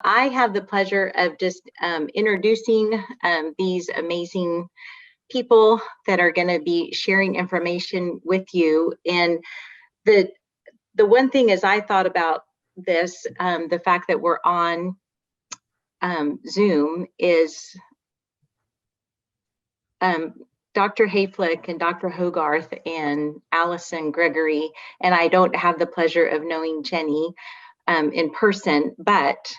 I have the pleasure of just introducing these amazing people that are going to be sharing information with you. And the one thing is, I thought about this, the fact that we're on Zoom is Dr. Hayflick and Dr. Hogarth and Allison Gregory, and I don't have the pleasure of knowing Jenny in person, but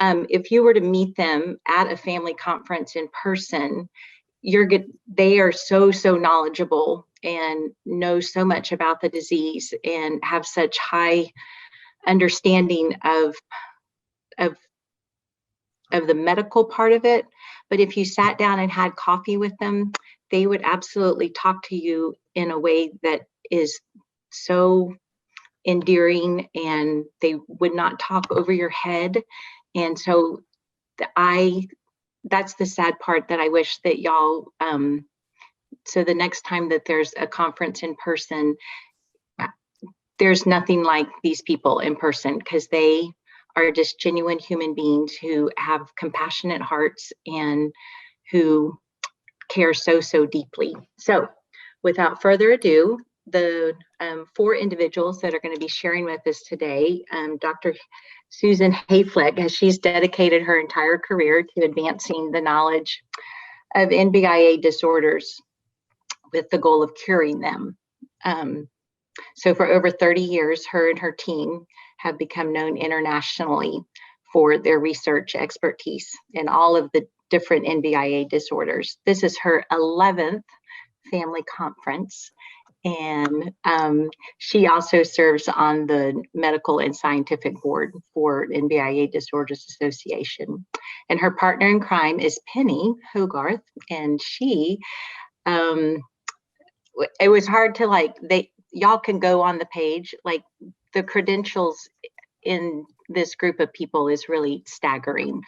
if you were to meet them at a family conference in person, you're good. They are so knowledgeable and know so much about the disease and have such high understanding of the medical part of it. But if you sat down and had coffee with them, they would absolutely talk to you in a way that is so endearing, and they would not talk over your head. And so that's the sad part, that I wish that y'all, so the next time that there's a conference in person, there's nothing like these people in person, because they are just genuine human beings who have compassionate hearts and who care so deeply. So without further ado, the 4 individuals that are going to be sharing with us today, Dr. Susan Hayflick, as she's dedicated her entire career to advancing the knowledge of NBIA disorders with the goal of curing them. So for over 30 years, her and her team have become known internationally for their research expertise in all of the different NBIA disorders. This is her 11th family conference, and she also serves on the medical and scientific board for NBIA Disorders Association. And her partner in crime is Penny Hogarth, and she, it was hard to y'all can go on the page, the credentials in this group of people is really staggering.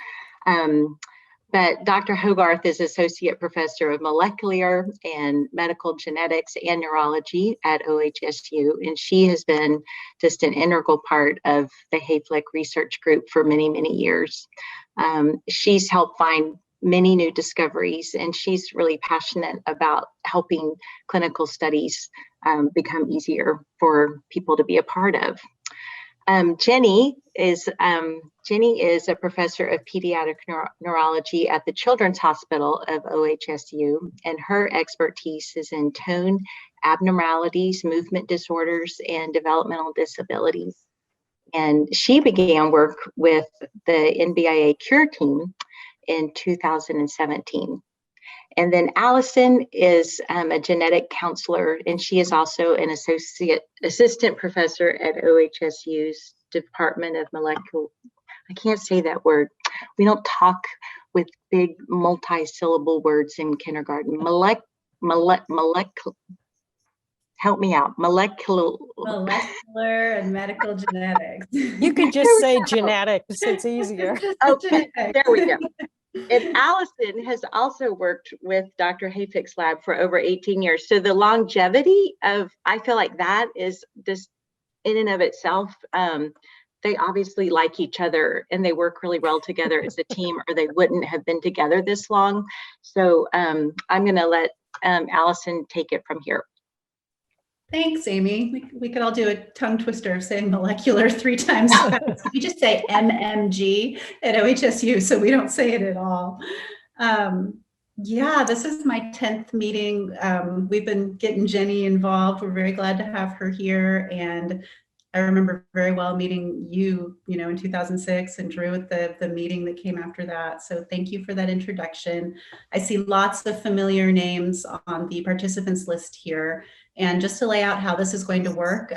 But Dr. Hogarth is Associate Professor of Molecular and Medical Genetics and Neurology at OHSU, and she has been just an integral part of the Hayflick Research Group for many years. She's helped find many new discoveries, and she's really passionate about helping clinical studies become easier for people to be a part of. Jenny is a professor of pediatric neurology at the Children's Hospital of OHSU, and her expertise is in tone abnormalities, movement disorders, and developmental disabilities. And she began work with the NBIA Cure team in 2017. And then Allison is a genetic counselor, and she is also an assistant professor at OHSU's Department of Molecular. I can't say that word. We don't talk with big multi-syllable words in kindergarten. Help me out. Molecular and medical genetics. You could just say genetics. It's easier. Okay, there we go. And Allison has also worked with Dr. Hayflick's lab for over 18 years. So the longevity of, I feel like that is just in and of itself, they obviously like each other and they work really well together as a team, or they wouldn't have been together this long. So I'm going to let Allison take it from here. Thanks, Amy. We could all do a tongue twister of saying molecular 3 times fast. We just say MMG at OHSU, so we don't say it at all. Yeah, this is my 10th meeting. We've been getting Jenny involved. We're very glad to have her here. And I remember very well meeting you, in 2006, and Drew at the meeting that came after that. So thank you for that introduction. I see lots of familiar names on the participants list here. And just to lay out how this is going to work,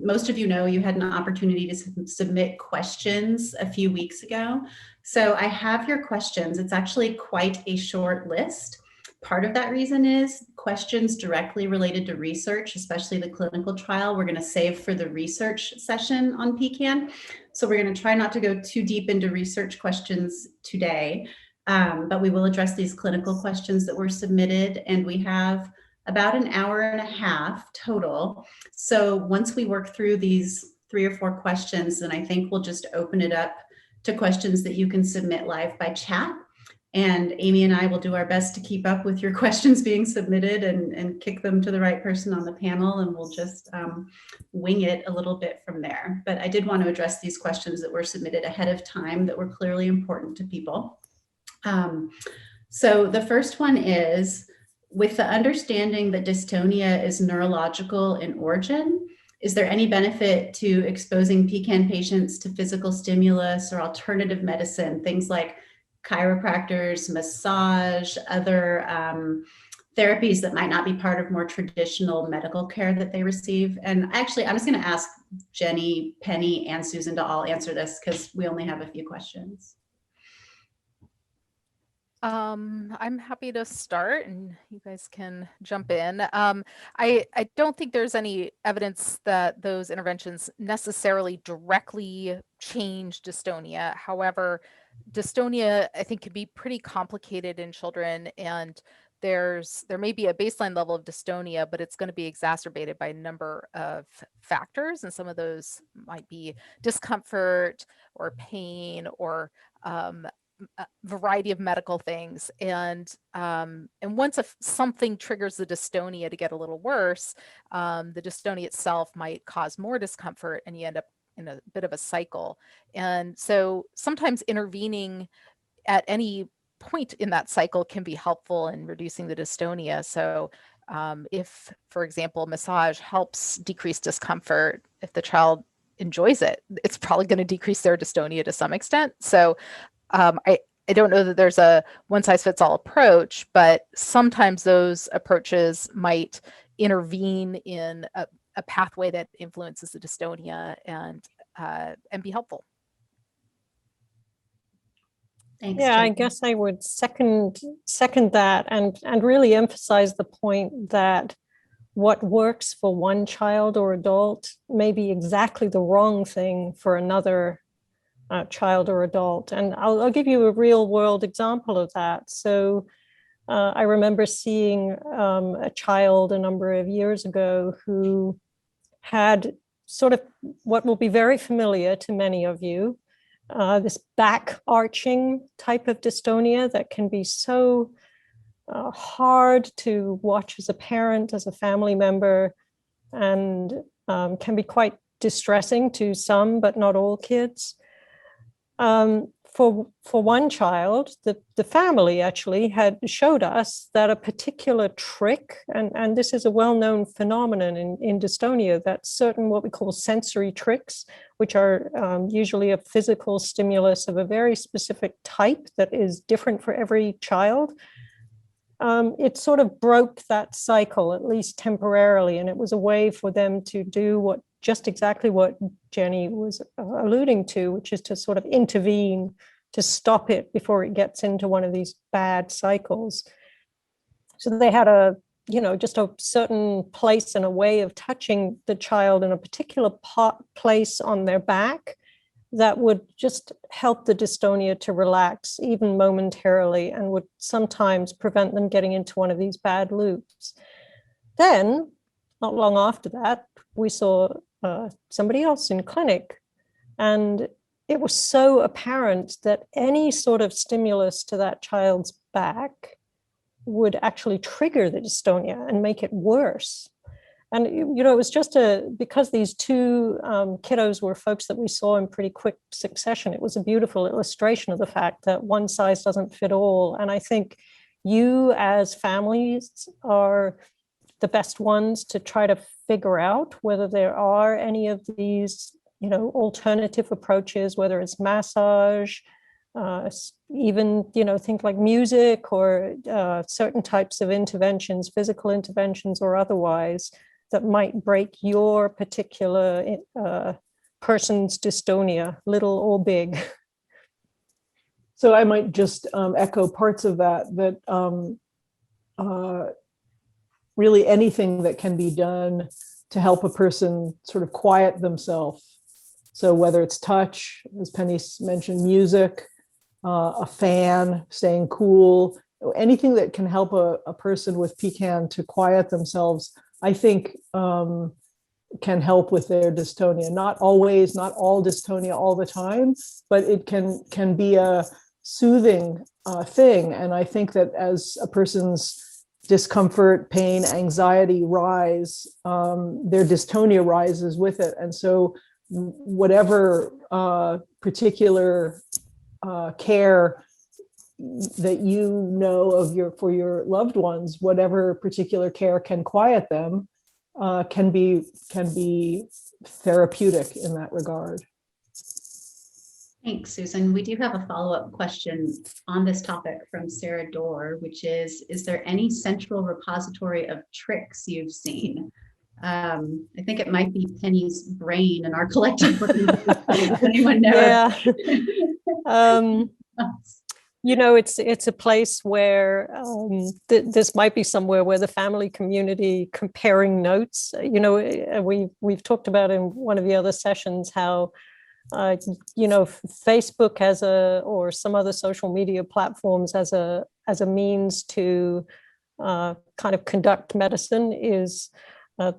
most of you know you had an opportunity to submit questions a few weeks ago. So I have your questions. It's actually quite a short list. Part of that reason is questions directly related to research, especially the clinical trial, we're going to save for the research session on PKAN. So we're going to try not to go too deep into research questions today, but we will address these clinical questions that were submitted, and we have about an hour and a half total. So once we work through these 3 or 4 questions, then I think we'll just open it up to questions that you can submit live by chat. And Amy and I will do our best to keep up with your questions being submitted and kick them to the right person on the panel, and we'll just wing it a little bit from there. But I did want to address these questions that were submitted ahead of time that were clearly important to people. So the first one is, with the understanding that dystonia is neurological in origin, is there any benefit to exposing PKAN patients to physical stimulus or alternative medicine, things like chiropractors, massage, other therapies that might not be part of more traditional medical care that they receive? And actually, I'm just going to ask Jenny, Penny, and Susan to all answer this because we only have a few questions. I'm happy to start and you guys can jump in. I don't think there's any evidence that those interventions necessarily directly change dystonia. However, dystonia, I think, can be pretty complicated in children, and there may be a baseline level of dystonia, but it's going to be exacerbated by a number of factors. And some of those might be discomfort or pain or a variety of medical things. And once something triggers the dystonia to get a little worse, the dystonia itself might cause more discomfort, and you end up in a bit of a cycle. And so sometimes intervening at any point in that cycle can be helpful in reducing the dystonia. So if, for example, massage helps decrease discomfort, if the child enjoys it, it's probably going to decrease their dystonia to some extent. So I don't know that there's a one-size-fits-all approach, but sometimes those approaches might intervene in a pathway that influences the dystonia and be helpful. Thanks. Yeah, I Jenny. guess I would second that and really emphasize the point that what works for one child or adult may be exactly the wrong thing for another child or adult. And I'll give you a real world example of that. So I remember seeing a child a number of years ago who had sort of what will be very familiar to many of you, this back arching type of dystonia that can be so hard to watch as a parent, as a family member, and can be quite distressing to some, but not all kids. For one child, the family actually had showed us that a particular trick, and this is a well-known phenomenon in dystonia, that certain what we call sensory tricks, which are usually a physical stimulus of a very specific type that is different for every child, it sort of broke that cycle, at least temporarily, and it was a way for them to do just exactly what Jenny was alluding to, which is to sort of intervene to stop it before it gets into one of these bad cycles. So they had just a certain place and a way of touching the child in a particular place on their back that would just help the dystonia to relax even momentarily and would sometimes prevent them getting into one of these bad loops. Then, not long after that, we saw somebody else in clinic, and it was so apparent that any sort of stimulus to that child's back would actually trigger the dystonia and make it worse. And it was just because these two kiddos were folks that we saw in pretty quick succession, it was a beautiful illustration of the fact that one size doesn't fit all. And I think you as families are the best ones to try to figure out whether there are any of these, alternative approaches, whether it's massage, even, think like music or certain types of interventions, physical interventions or otherwise, that might break your particular person's dystonia, little or big. So I might just echo parts of that really anything that can be done to help a person sort of quiet themselves. So whether it's touch, as Penny mentioned, music, a fan, staying cool, anything that can help a person with PKAN to quiet themselves, I think can help with their dystonia. Not always, not all dystonia all the time, but it can be a soothing thing. And I think that as a person's discomfort, pain, anxiety rise, their dystonia rises with it. And so whatever particular care that you know of for your loved ones, whatever particular care can quiet them, can be therapeutic in that regard. Thanks, Susan. We do have a follow-up question on this topic from Sarah Dorr, which is there any central repository of tricks you've seen? I think it might be Penny's brain and our collective brain. Does anyone know? Yeah. You know, it's a place where this might be somewhere where the family community comparing notes. You know, we've talked about in one of the other sessions how you know, Facebook or some other social media platforms as a means to kind of conduct medicine is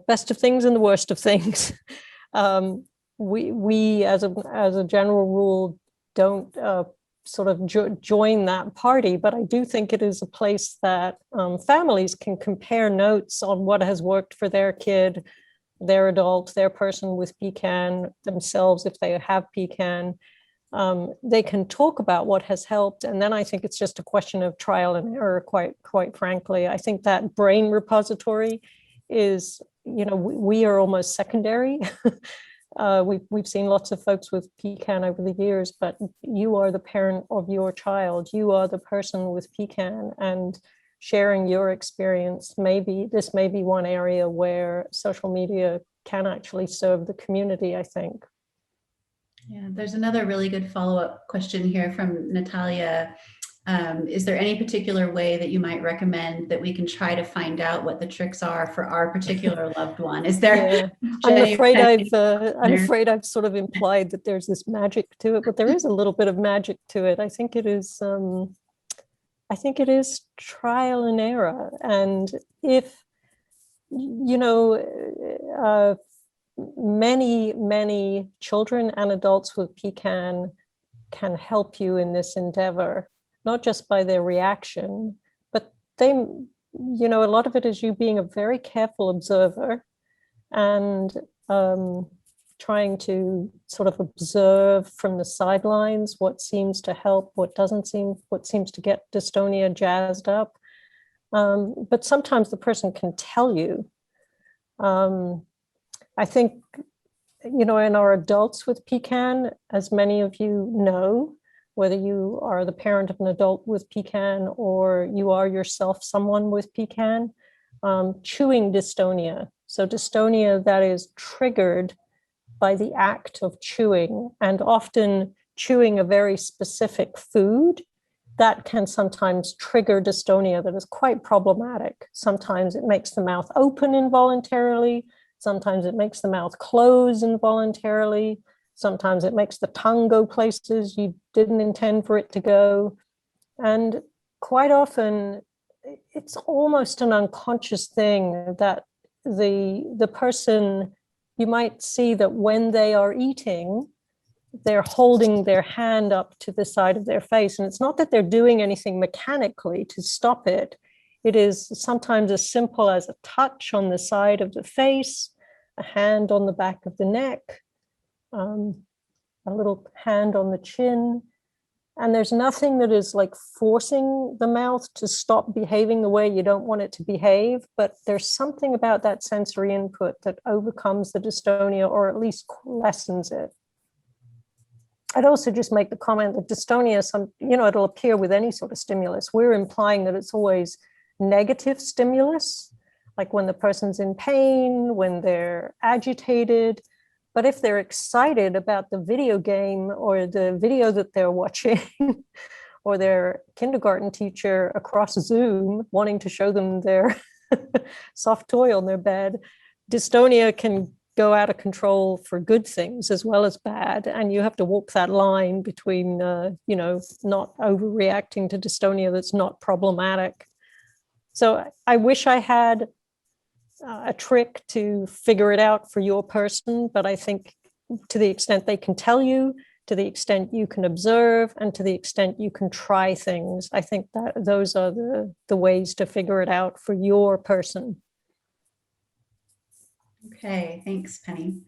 best of things and the worst of things. We as a general rule don't sort of join that party, but I do think it is a place that families can compare notes on what has worked for their kid, their adult, their person with PKAN, themselves if they have PKAN. They can talk about what has helped, and then I think it's just a question of trial and error, quite frankly. I think that brain repository is, you know, we are almost secondary. We've seen lots of folks with PKAN over the years, but you are the parent of your child. You are the person with PKAN, and sharing your experience, this may be one area where social media can actually serve the community, I think. Yeah, there's another really good follow-up question here from Natalia. Is there any particular way that you might recommend that we can try to find out what the tricks are for our particular loved one? Is there? Yeah. I'm afraid I've sort of implied that there's this magic to it, but there is a little bit of magic to it. I think it is trial and error. And if, you know, many children and adults with PKAN can help you in this endeavor, not just by their reaction, but they, you know, a lot of it is you being a very careful observer and trying to sort of observe from the sidelines what seems to help, what seems to get dystonia jazzed up. But sometimes the person can tell you. I think, you know, in our adults with PKAN, as many of you know, whether you are the parent of an adult with PKAN or you are yourself someone with PKAN, chewing dystonia. So dystonia that is triggered by the act of chewing, and often chewing a very specific food, that can sometimes trigger dystonia that is quite problematic. Sometimes it makes the mouth open involuntarily. Sometimes it makes the mouth close involuntarily. Sometimes it makes the tongue go places you didn't intend for it to go. And quite often, it's almost an unconscious thing that the person, you might see that when they are eating, they're holding their hand up to the side of their face. And it's not that they're doing anything mechanically to stop it. It is sometimes as simple as a touch on the side of the face, a hand on the back of the neck, a little hand on the chin. And there's nothing that is like forcing the mouth to stop behaving the way you don't want it to behave, but there's something about that sensory input that overcomes the dystonia or at least lessens it. I'd also just make the comment that dystonia, it'll appear with any sort of stimulus. We're implying that it's always negative stimulus, like when the person's in pain, when they're agitated. But if they're excited about the video game or the video that they're watching, or their kindergarten teacher across Zoom wanting to show them their soft toy on their bed, dystonia can go out of control for good things as well as bad. And you have to walk that line between, not overreacting to dystonia that's not problematic. So I wish I had a trick to figure it out for your person, but I think to the extent they can tell you, to the extent you can observe, and to the extent you can try things, I think that those are the ways to figure it out for your person. Okay, thanks, Penny.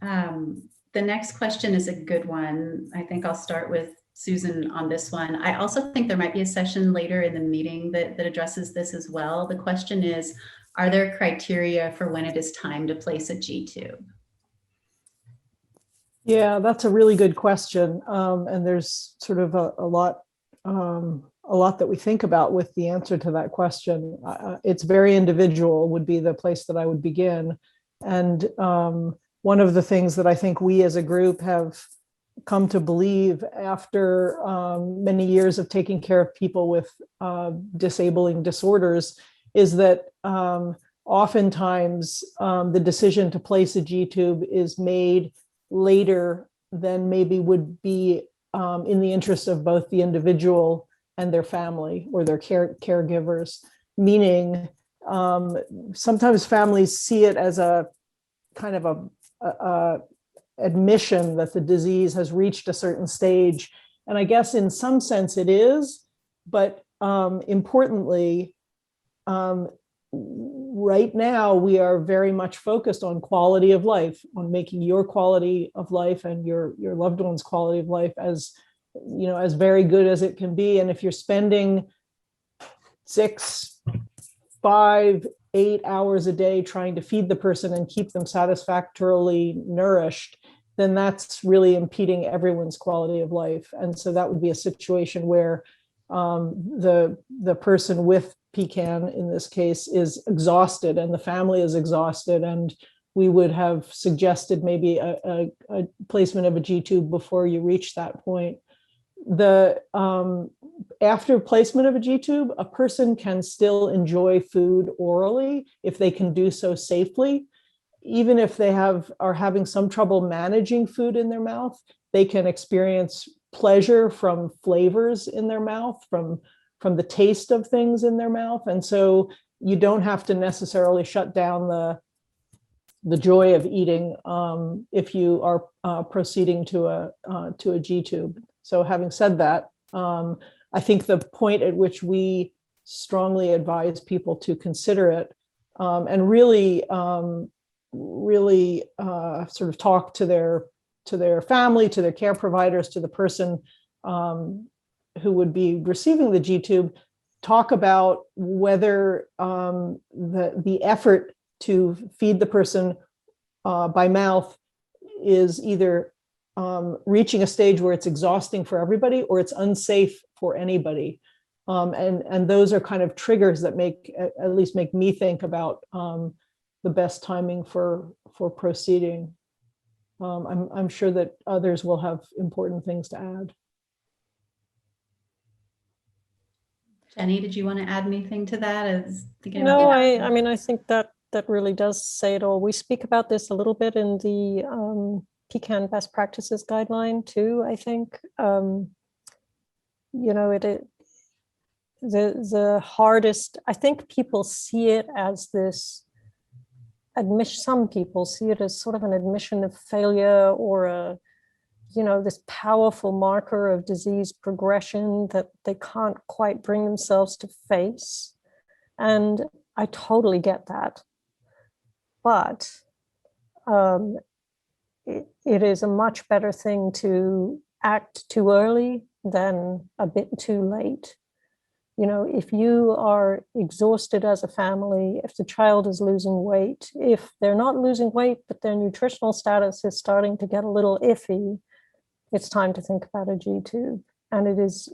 The next question is a good one. I think I'll start with Susan on this one. I also think there might be a session later in the meeting that addresses this as well. The question is, are there criteria for when it is time to place a G-tube? Yeah, that's a really good question. And there's sort of a lot that we think about with the answer to that question. It's very individual would be the place that I would begin. And one of the things that I think we as a group have come to believe after many years of taking care of people with disabling disorders is that oftentimes the decision to place a G-tube is made later than maybe would be in the interest of both the individual and their family or their caregivers, meaning sometimes families see it as a kind of a admission that the disease has reached a certain stage. And I guess in some sense it is, but importantly, right now we are very much focused on quality of life, on making your quality of life and your loved one's quality of life as, you know, as very good as it can be. And if you're spending 6, 5, 8 hours a day trying to feed the person and keep them satisfactorily nourished, then that's really impeding everyone's quality of life. And so that would be a situation where the person with PKAN in this case is exhausted and the family is exhausted, and we would have suggested maybe a placement of a G-tube before you reach that point. After placement of a G-tube, a person can still enjoy food orally if they can do so safely. Even if they are having some trouble managing food in their mouth, they can experience pleasure from flavors in their mouth, from the taste of things in their mouth. And so you don't have to necessarily shut down the joy of eating if you are proceeding to a G-tube. So having said that, I think the point at which we strongly advise people to consider it and really sort of talk to their family, to their care providers, to the person who would be receiving the G-tube, talk about whether the effort to feed the person by mouth is either reaching a stage where it's exhausting for everybody or it's unsafe for anybody. And those are kind of triggers that at least make me think about the best timing for proceeding. I'm sure that others will have important things to add. Jenny, did you want to add anything to that? No, I mean, I think that really does say it all. We speak about this a little bit in the PKAN best practices guideline too, I think. You know, the hardest, I think people see it as this admission, some people see it as sort of an admission of failure or this powerful marker of disease progression that they can't quite bring themselves to face. And I totally get that. But it is a much better thing to act too early than a bit too late. You know, if you are exhausted as a family, if the child is losing weight, if they're not losing weight, but their nutritional status is starting to get a little iffy, it's time to think about a G-tube. And it is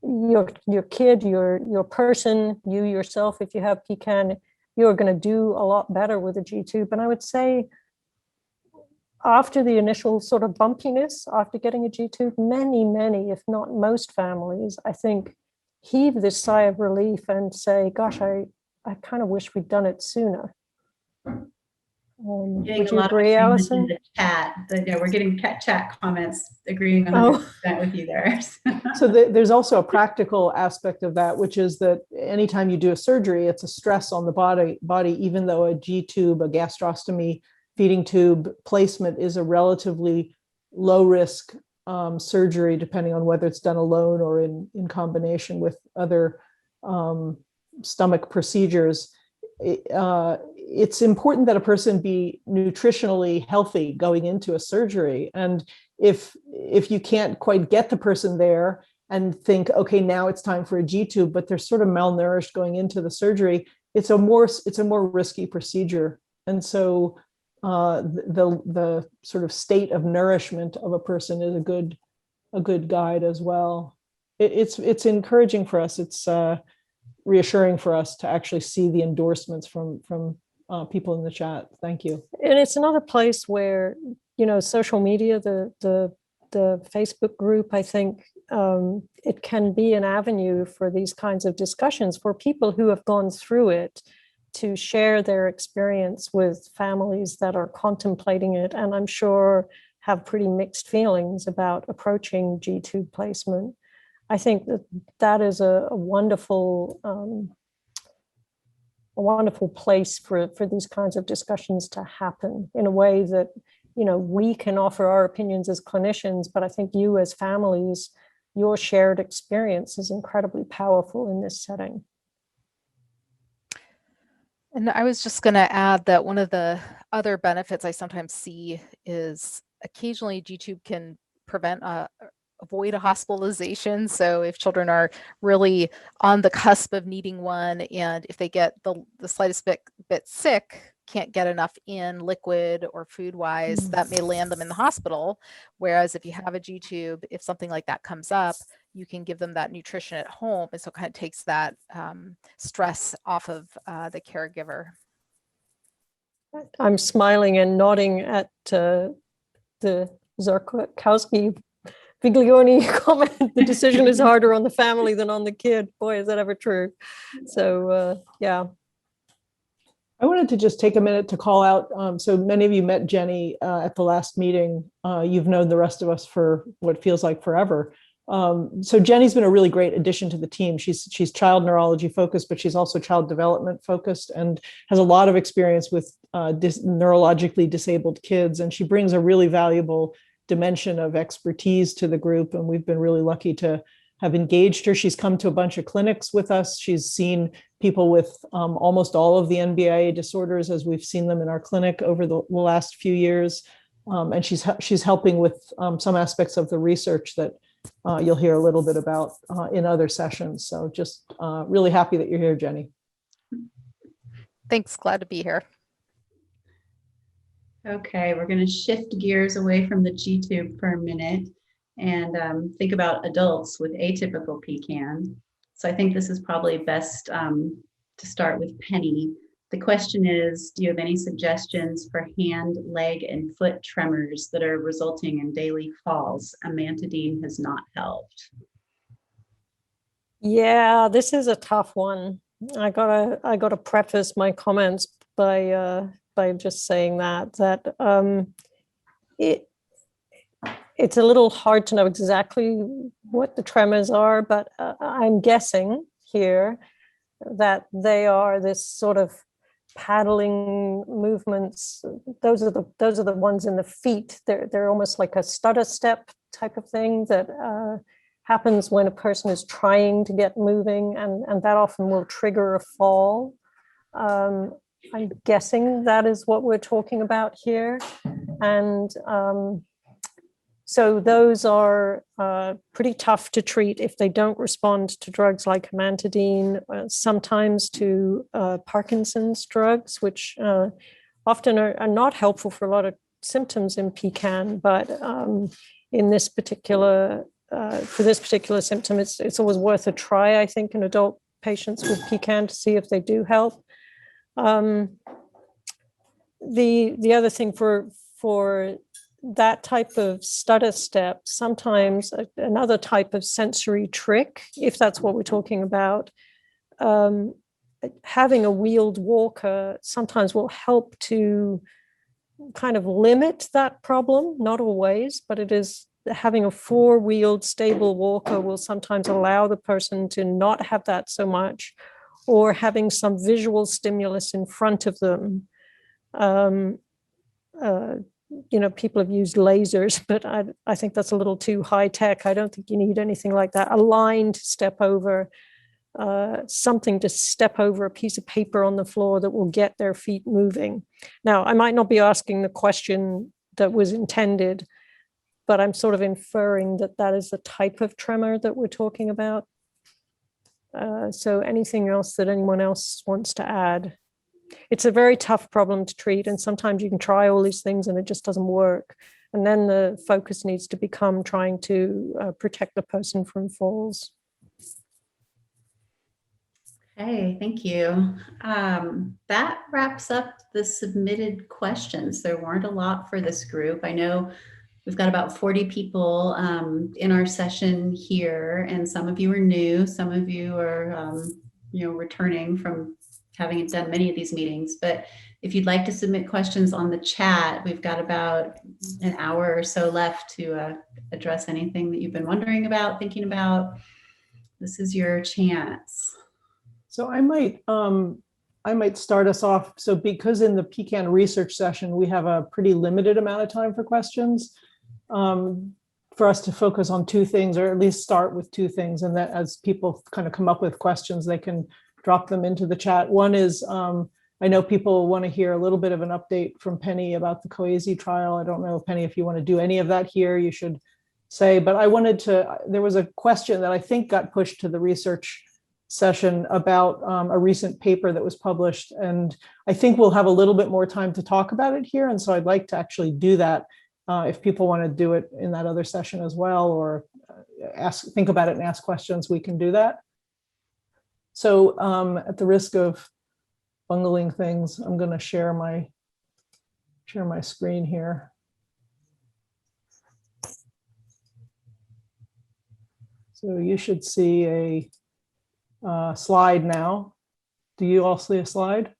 your kid, your person, you yourself, if you have PKAN, you're going to do a lot better with a G-tube. And I would say after the initial sort of bumpiness, after getting a G-tube, many, if not most families, I think, heave this sigh of relief and say, gosh, I kind of wish we'd done it sooner. Getting Would a you lot of agree, agreement in Allison? the chat. Yeah, we're getting chat comments agreeing 100% Oh. with you there. So there's also a practical aspect of that, which is that anytime you do a surgery, it's a stress on the body, even though a G tube, a gastrostomy feeding tube placement is a relatively low risk surgery, depending on whether it's done alone or in combination with other stomach procedures. It's important that a person be nutritionally healthy going into a surgery. And if you can't quite get the person there and think, okay, now it's time for a G tube, but they're sort of malnourished going into the surgery, it's a more risky procedure. And so the sort of state of nourishment of a person is a good guide as well. It's encouraging for us. It's reassuring for us to actually see the endorsements from people in the chat. Thank you. And it's another place where, social media, the Facebook group, I think it can be an avenue for these kinds of discussions for people who have gone through it to share their experience with families that are contemplating it. And I'm sure have pretty mixed feelings about approaching G-tube placement. I think that is a wonderful place for these kinds of discussions to happen in a way that, we can offer our opinions as clinicians, but I think you as families, your shared experience is incredibly powerful in this setting. And I was just going to add that one of the other benefits I sometimes see is occasionally G-tube can avoid a hospitalization. So if children are really on the cusp of needing one, and if they get the slightest bit sick, can't get enough in liquid or food wise, that may land them in the hospital. Whereas if you have a G-tube, if something like that comes up, you can give them that nutrition at home. And so it kind of takes that stress off of the caregiver. I'm smiling and nodding at the Zarkowski Biglioni comment. The decision is harder on the family than on the kid. Boy, is that ever true. So yeah. I wanted to just take a minute to call out. So many of you met Jenny at the last meeting. You've known the rest of us for what feels like forever. So Jenny's been a really great addition to the team. She's child neurology focused, but she's also child development focused and has a lot of experience with neurologically disabled kids. And she brings a really valuable dimension of expertise to the group. And we've been really lucky to have engaged her. She's come to a bunch of clinics with us. She's seen people with almost all of the NBIA disorders as we've seen them in our clinic over the last few years. And she's helping with some aspects of the research that you'll hear a little bit about in other sessions. So just really happy that you're here, Jenny. Thanks, glad to be here. Okay, we're going to shift gears away from the G-tube for a minute and think about adults with atypical PKAN. So I think this is probably best to start with Penny. The question is, do you have any suggestions for hand, leg, and foot tremors that are resulting in daily falls? Amantadine has not helped. Yeah, this is a tough one. I gotta preface my comments by just saying that it's a little hard to know exactly what the tremors are, but I'm guessing here that they are this sort of paddling movements. Those are the ones in the feet. They're almost like a stutter step type of thing that happens when a person is trying to get moving, and that often will trigger a fall. I'm guessing that is what we're talking about here. And so those are pretty tough to treat if they don't respond to drugs like amantadine, sometimes to Parkinson's drugs, which often are not helpful for a lot of symptoms in PKAN, but in this particular, for this particular symptom, it's always worth a try, I think, in adult patients with PKAN to see if they do help. The other thing for that type of stutter step, sometimes another type of sensory trick, if that's what we're talking about, having a wheeled walker sometimes will help to kind of limit that problem, not always, but it is having a four-wheeled stable walker will sometimes allow the person to not have that so much, or having some visual stimulus in front of them. You know, people have used lasers, but I think that's a little too high tech. I don't think you need anything like that. A line to step over, something to step over, a piece of paper on the floor that will get their feet moving. Now, I might not be asking the question that was intended, but I'm sort of inferring that that is the type of tremor that we're talking about. So anything else that anyone else wants to add? It's a very tough problem to treat, and sometimes you can try all these things and it just doesn't work. And then the focus needs to become trying to protect the person from falls. Okay, thank you. That wraps up the submitted questions. There weren't a lot for this group. I know we've got about 40 people in our session here, and some of you are new, some of you are returning from having done many of these meetings. But if you'd like to submit questions on the chat, we've got about an hour or so left to address anything that you've been wondering about, thinking about. This is your chance. So I might start us off. So because in the PKAN research session, we have a pretty limited amount of time for questions, for us to focus on two things, or at least start with two things. And that as people kind of come up with questions, they can drop them into the chat. One is, I know people want to hear a little bit of an update from Penny about the COASY trial. I don't know, Penny, if you want to do any of that here, you should say, but I wanted to, there was a question that I think got pushed to the research session about a recent paper that was published. And I think we'll have a little bit more time to talk about it here. And so I'd like to actually do that if people want to do it in that other session as well, or think about it and ask questions, we can do that. So at the risk of bungling things, I'm going to share my screen here. So you should see a slide now. Do you all see a slide?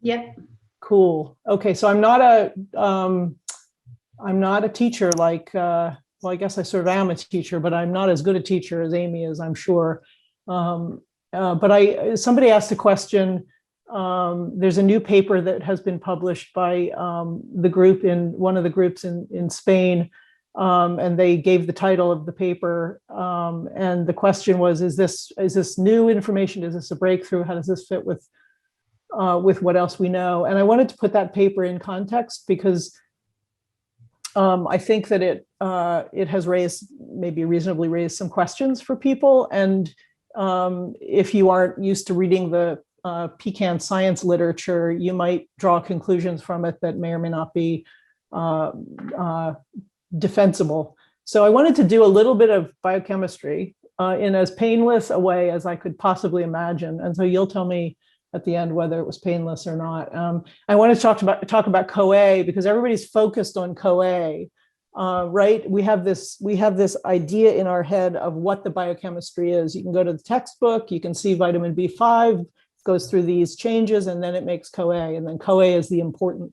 Yep. Cool. Okay, so I'm not a teacher like, well, I guess I sort of am a teacher, but I'm not as good a teacher as Amy is, I'm sure. But somebody asked a question. There's a new paper that has been published by the group one of the groups in Spain, and they gave the title of the paper. And the question was, is this new information? Is this a breakthrough? How does this fit with what else we know? And I wanted to put that paper in context because I think that it has maybe reasonably raised some questions for people. And if you aren't used to reading the PKAN science literature, you might draw conclusions from it that may or may not be defensible. So I wanted to do a little bit of biochemistry in as painless a way as I could possibly imagine. And so you'll tell me at the end whether it was painless or not. I want to talk about CoA because everybody's focused on CoA. Right? We have this idea in our head of what the biochemistry is. You can go to the textbook, you can see vitamin B5 goes through these changes, and then it makes CoA, and then CoA is the important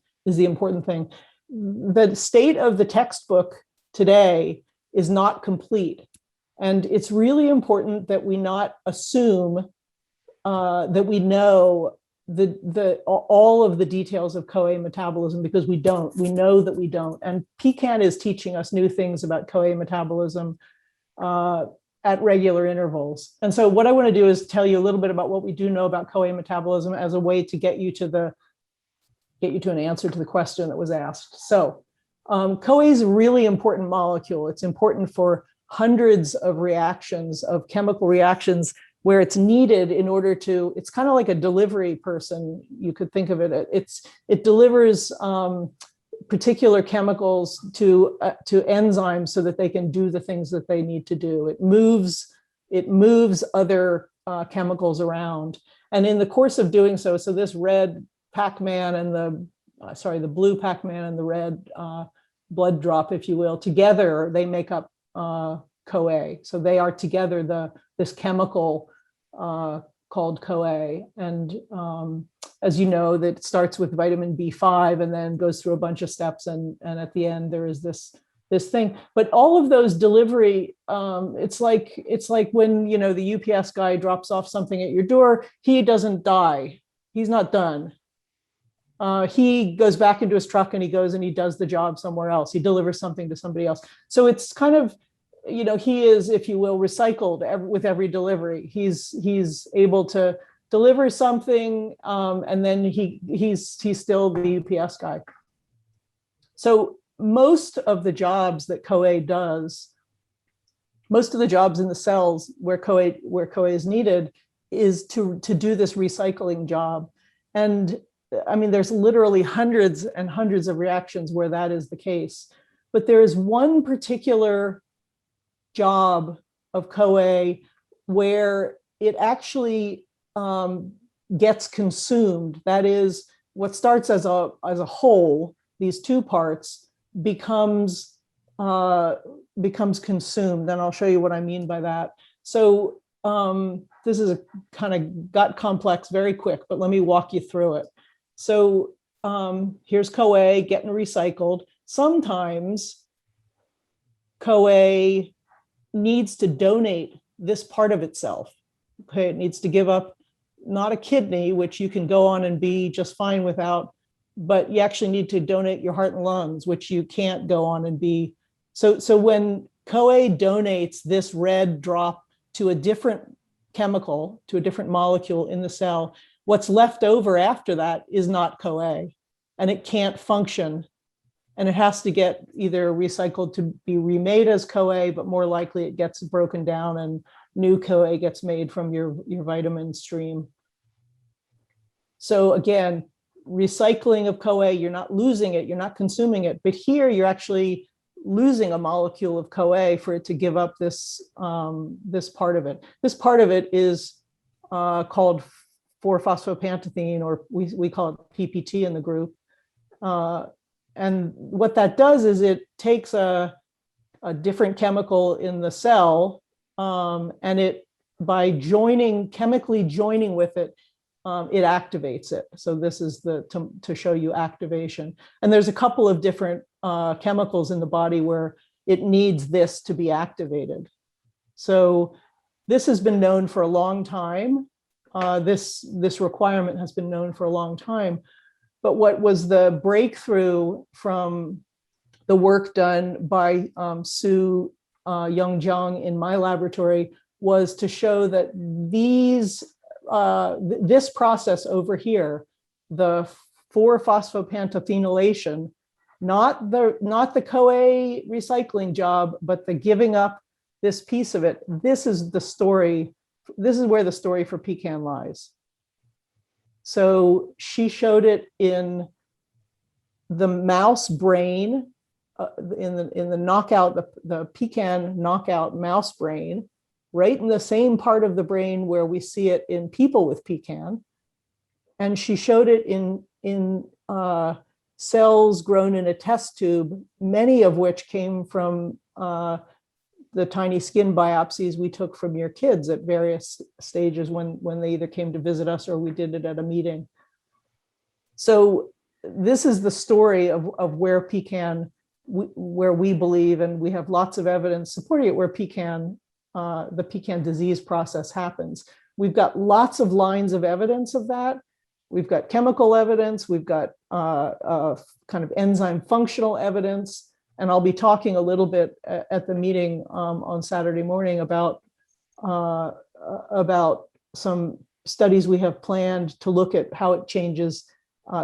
thing. The state of the textbook today is not complete, and it's really important that we not assume that we know all of the details of CoA metabolism, because we don't. We know that we don't. And PKAN is teaching us new things about CoA metabolism at regular intervals. And so what I want to do is tell you a little bit about what we do know about CoA metabolism as a way to get you to an answer to the question that was asked. So CoA is a really important molecule. It's important for hundreds of reactions, of chemical reactions, where it's needed in order to, it's kind of like a delivery person, you could think of it. It delivers particular chemicals to enzymes so that they can do the things that they need to do. It moves other chemicals around. And in the course of doing so this red Pac-Man and the blue Pac-Man and the red blood drop, if you will, together they make up CoA. So they are together this chemical called CoA. And as you know, that starts with vitamin B5 and then goes through a bunch of steps. And at the end, there is this thing. But all of those delivery, it's like when, you know, the UPS guy drops off something at your door, he doesn't die. He's not done. He goes back into his truck and he goes and he does the job somewhere else. He delivers something to somebody else. So it's kind of, you know, he is, if you will, recycled with every delivery. He's able to deliver something, and then he's still the UPS guy. So most of the jobs that CoA does, most of the jobs in the cells where CoA is needed, is to do this recycling job. And I mean, there's literally hundreds and hundreds of reactions where that is the case. But there is one particular job of CoA where it actually gets consumed. That is, what starts as a whole, these two parts, becomes consumed. And I'll show you what I mean by that. So this is a kind of got complex very quick, but let me walk you through it. So here's CoA getting recycled. Sometimes CoA needs to donate this part of itself. Okay, it needs to give up not a kidney, which you can go on and be just fine without, but you actually need to donate your heart and lungs, which you can't go on and be. So when CoA donates this red drop to a different chemical, to a different molecule in the cell, what's left over after that is not CoA, and it can't function. And it has to get either recycled to be remade as CoA, but more likely it gets broken down and new CoA gets made from your vitamin stream. So again, recycling of CoA, you're not losing it, you're not consuming it, but here you're actually losing a molecule of CoA for it to give up this, this part of it. This part of it is called 4-phosphopantothene, or we call it PPT in the group. And what that does is it takes a different chemical in the cell, and it, by chemically joining with it, it activates it. So this is to show you activation. And there's a couple of different chemicals in the body where it needs this to be activated. So this has been known for a long time. This requirement has been known for a long time. But what was the breakthrough from the work done by Su Young Jung in my laboratory was to show that this process over here, the 4-phosphopantotheniylation, not the CoA recycling job, but the giving up this piece of it, this is the story. This is where the story for PKAN lies. So she showed it in the mouse brain, in the knockout, the PKAN knockout mouse brain, right in the same part of the brain where we see it in people with PKAN. And she showed it in cells grown in a test tube, many of which came from the tiny skin biopsies we took from your kids at various stages when they either came to visit us or we did it at a meeting. So this is the story of where PKAN, where we believe, and we have lots of evidence supporting it, where PKAN, the PKAN disease process happens. We've got lots of lines of evidence of that. We've got chemical evidence, we've got kind of enzyme functional evidence, and I'll be talking a little bit at the meeting on Saturday morning about some studies we have planned to look at how it changes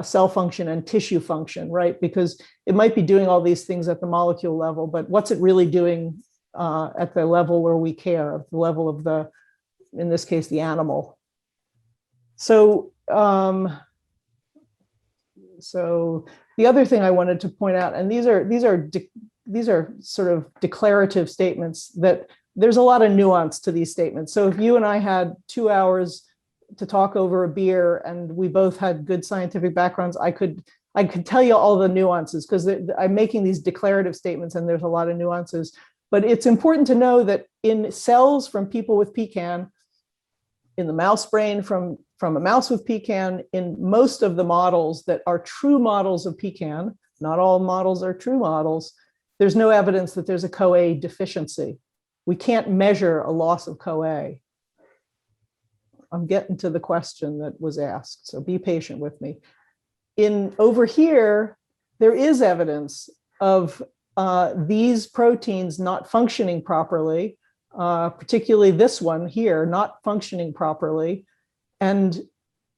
cell function and tissue function, right? Because it might be doing all these things at the molecule level, but what's it really doing at the level where we care, at the level of the, in this case, the animal. So, so the other thing I wanted to point out, and these are sort of declarative statements, that there's a lot of nuance to these statements. So if you and I had 2 hours to talk over a beer and we both had good scientific backgrounds, I could tell you all the nuances, because I'm making these declarative statements and there's a lot of nuances. But it's important to know that in cells from people with PKAN, in the mouse brain from a mouse with PKAN. In most of the models that are true models of PKAN, not all models are true models, there's no evidence that there's a CoA deficiency. We can't measure a loss of CoA. I'm getting to the question that was asked, so be patient with me. Over here, there is evidence of these proteins not functioning properly, particularly this one here, not functioning properly. And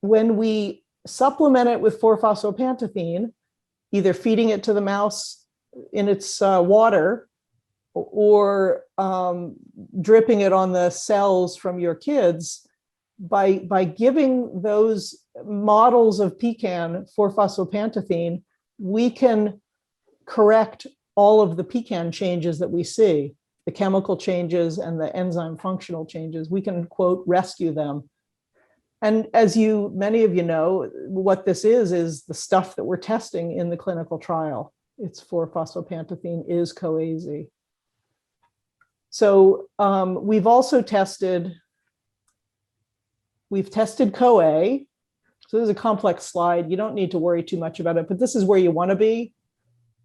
when we supplement it with 4-phosphopantothene, either feeding it to the mouse in its water or dripping it on the cells from your kids, by giving those models of PKAN 4-phosphopantothene, we can correct all of the PKAN changes that we see, the chemical changes and the enzyme functional changes. We can, quote, rescue them. And as many of you know, what this is the stuff that we're testing in the clinical trial. It's 4-phosphopantothene is CoAZ. So we've also tested CoA. So this is a complex slide. You don't need to worry too much about it, but this is where you want to be.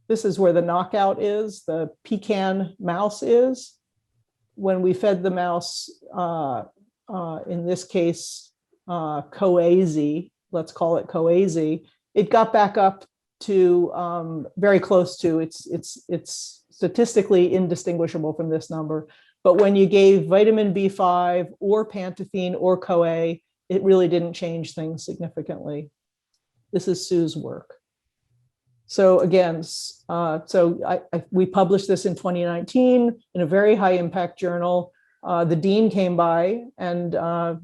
This is where the knockout is, the PKAN mouse is. When we fed the mouse, in this case, CoAZ, let's call it CoAZ, it got back up to very close to, it's statistically indistinguishable from this number. But when you gave vitamin B5 or pantothene or CoA, it really didn't change things significantly. This is Sue's work. So again, we published this in 2019 in a very high impact journal. The dean came by, and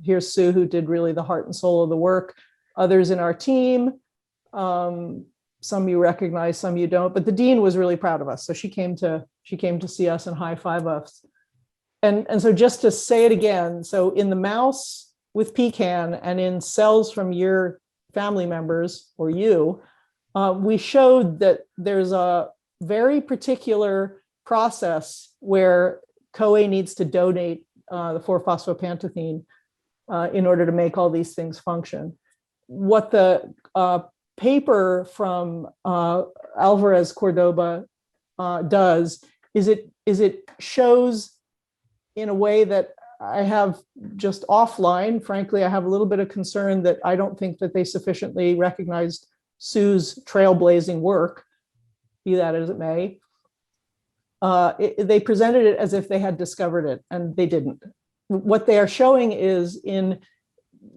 here's Sue, who did really the heart and soul of the work. Others in our team, some you recognize, some you don't, but the dean was really proud of us. So she came to see us and high-five us. And so just to say it again, so in the mouse with PKAN and in cells from your family members or you, we showed that there's a very particular process where CoA needs to donate the 4-phosphopantothene in order to make all these things function. What the paper from Alvarez Cordoba does is it shows in a way that I have just offline. Frankly, I have a little bit of concern that I don't think that they sufficiently recognized Sue's trailblazing work, be that as it may. They presented it as if they had discovered it, and they didn't. What they are showing is in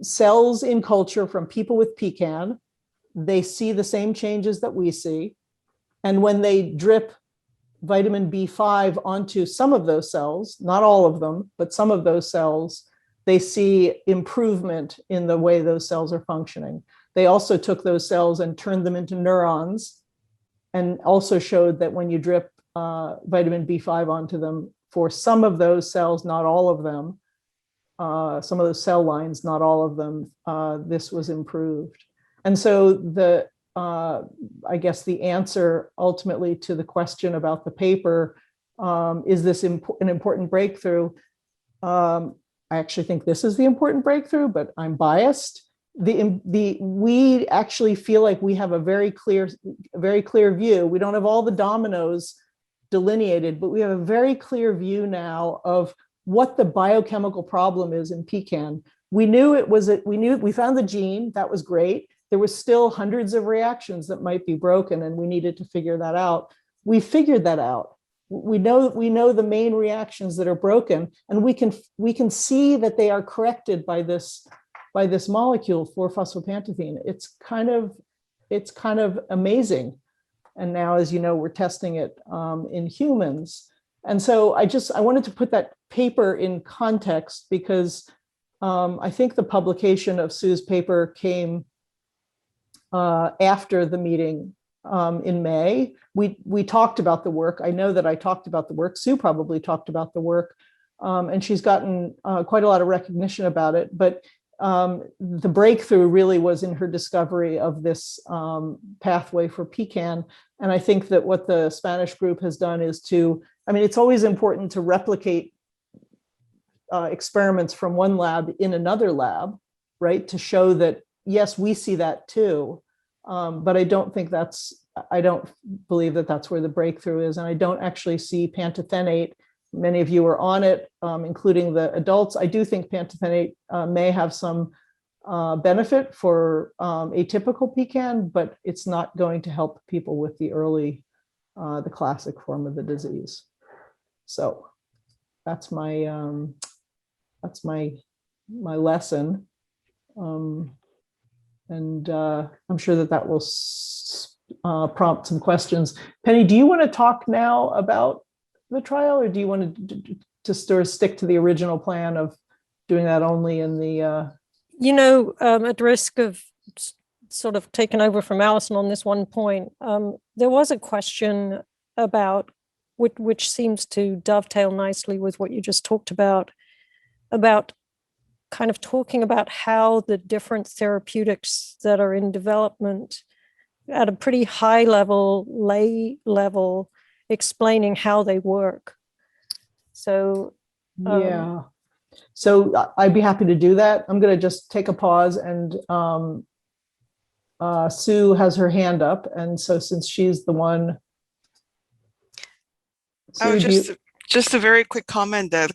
cells in culture from people with PKAN, they see the same changes that we see. And when they drip vitamin B5 onto some of those cells, not all of them, but some of those cells, they see improvement in the way those cells are functioning. They also took those cells and turned them into neurons, and also showed that when you drip vitamin B5 onto them, for some of those cells, not all of them, some of those cell lines, not all of them, this was improved. And so I guess the answer ultimately to the question about the paper, is this an important breakthrough? I actually think this is the important breakthrough, but I'm biased. We actually feel like we have a very clear view. We don't have all the dominoes delineated, but we have a very clear view now of what the biochemical problem is in PKAN. We found the gene, that was great. There was still hundreds of reactions that might be broken, and we needed to figure that out. We figured that out. We know the main reactions that are broken, and we can see that they are corrected by this molecule 4-phosphopantothene. It's kind of amazing. And now, as you know, we're testing it in humans. And so I wanted to put that paper in context, because I think the publication of Sue's paper came after the meeting in May. We talked about the work. I know that I talked about the work. Sue probably talked about the work, and she's gotten quite a lot of recognition about it. But the breakthrough really was in her discovery of this pathway for PKAN. And I think that what the Spanish group has done is it's always important to replicate experiments from one lab in another lab, right? To show that, yes, we see that too. But I don't believe that that's where the breakthrough is. And I don't actually see pantothenate. Many of you are on it, including the adults. I do think pantothenate may have some benefit for atypical PKAN, but it's not going to help people with the the classic form of the disease. So that's my lesson. And I'm sure that will prompt some questions. Penny, do you want to talk now about the trial, or do you want to sort of stick to the original plan of doing that only in the at risk of sort of taking over from Alison on this one point, there was a question about, which seems to dovetail nicely with what you just talked about kind of talking about how the different therapeutics that are in development at a pretty high level, lay level, explaining how they work. So yeah. So I'd be happy to do that. I'm going to just take a pause, and Sue has her hand up. And so since she's the one. Sue, just a very quick comment that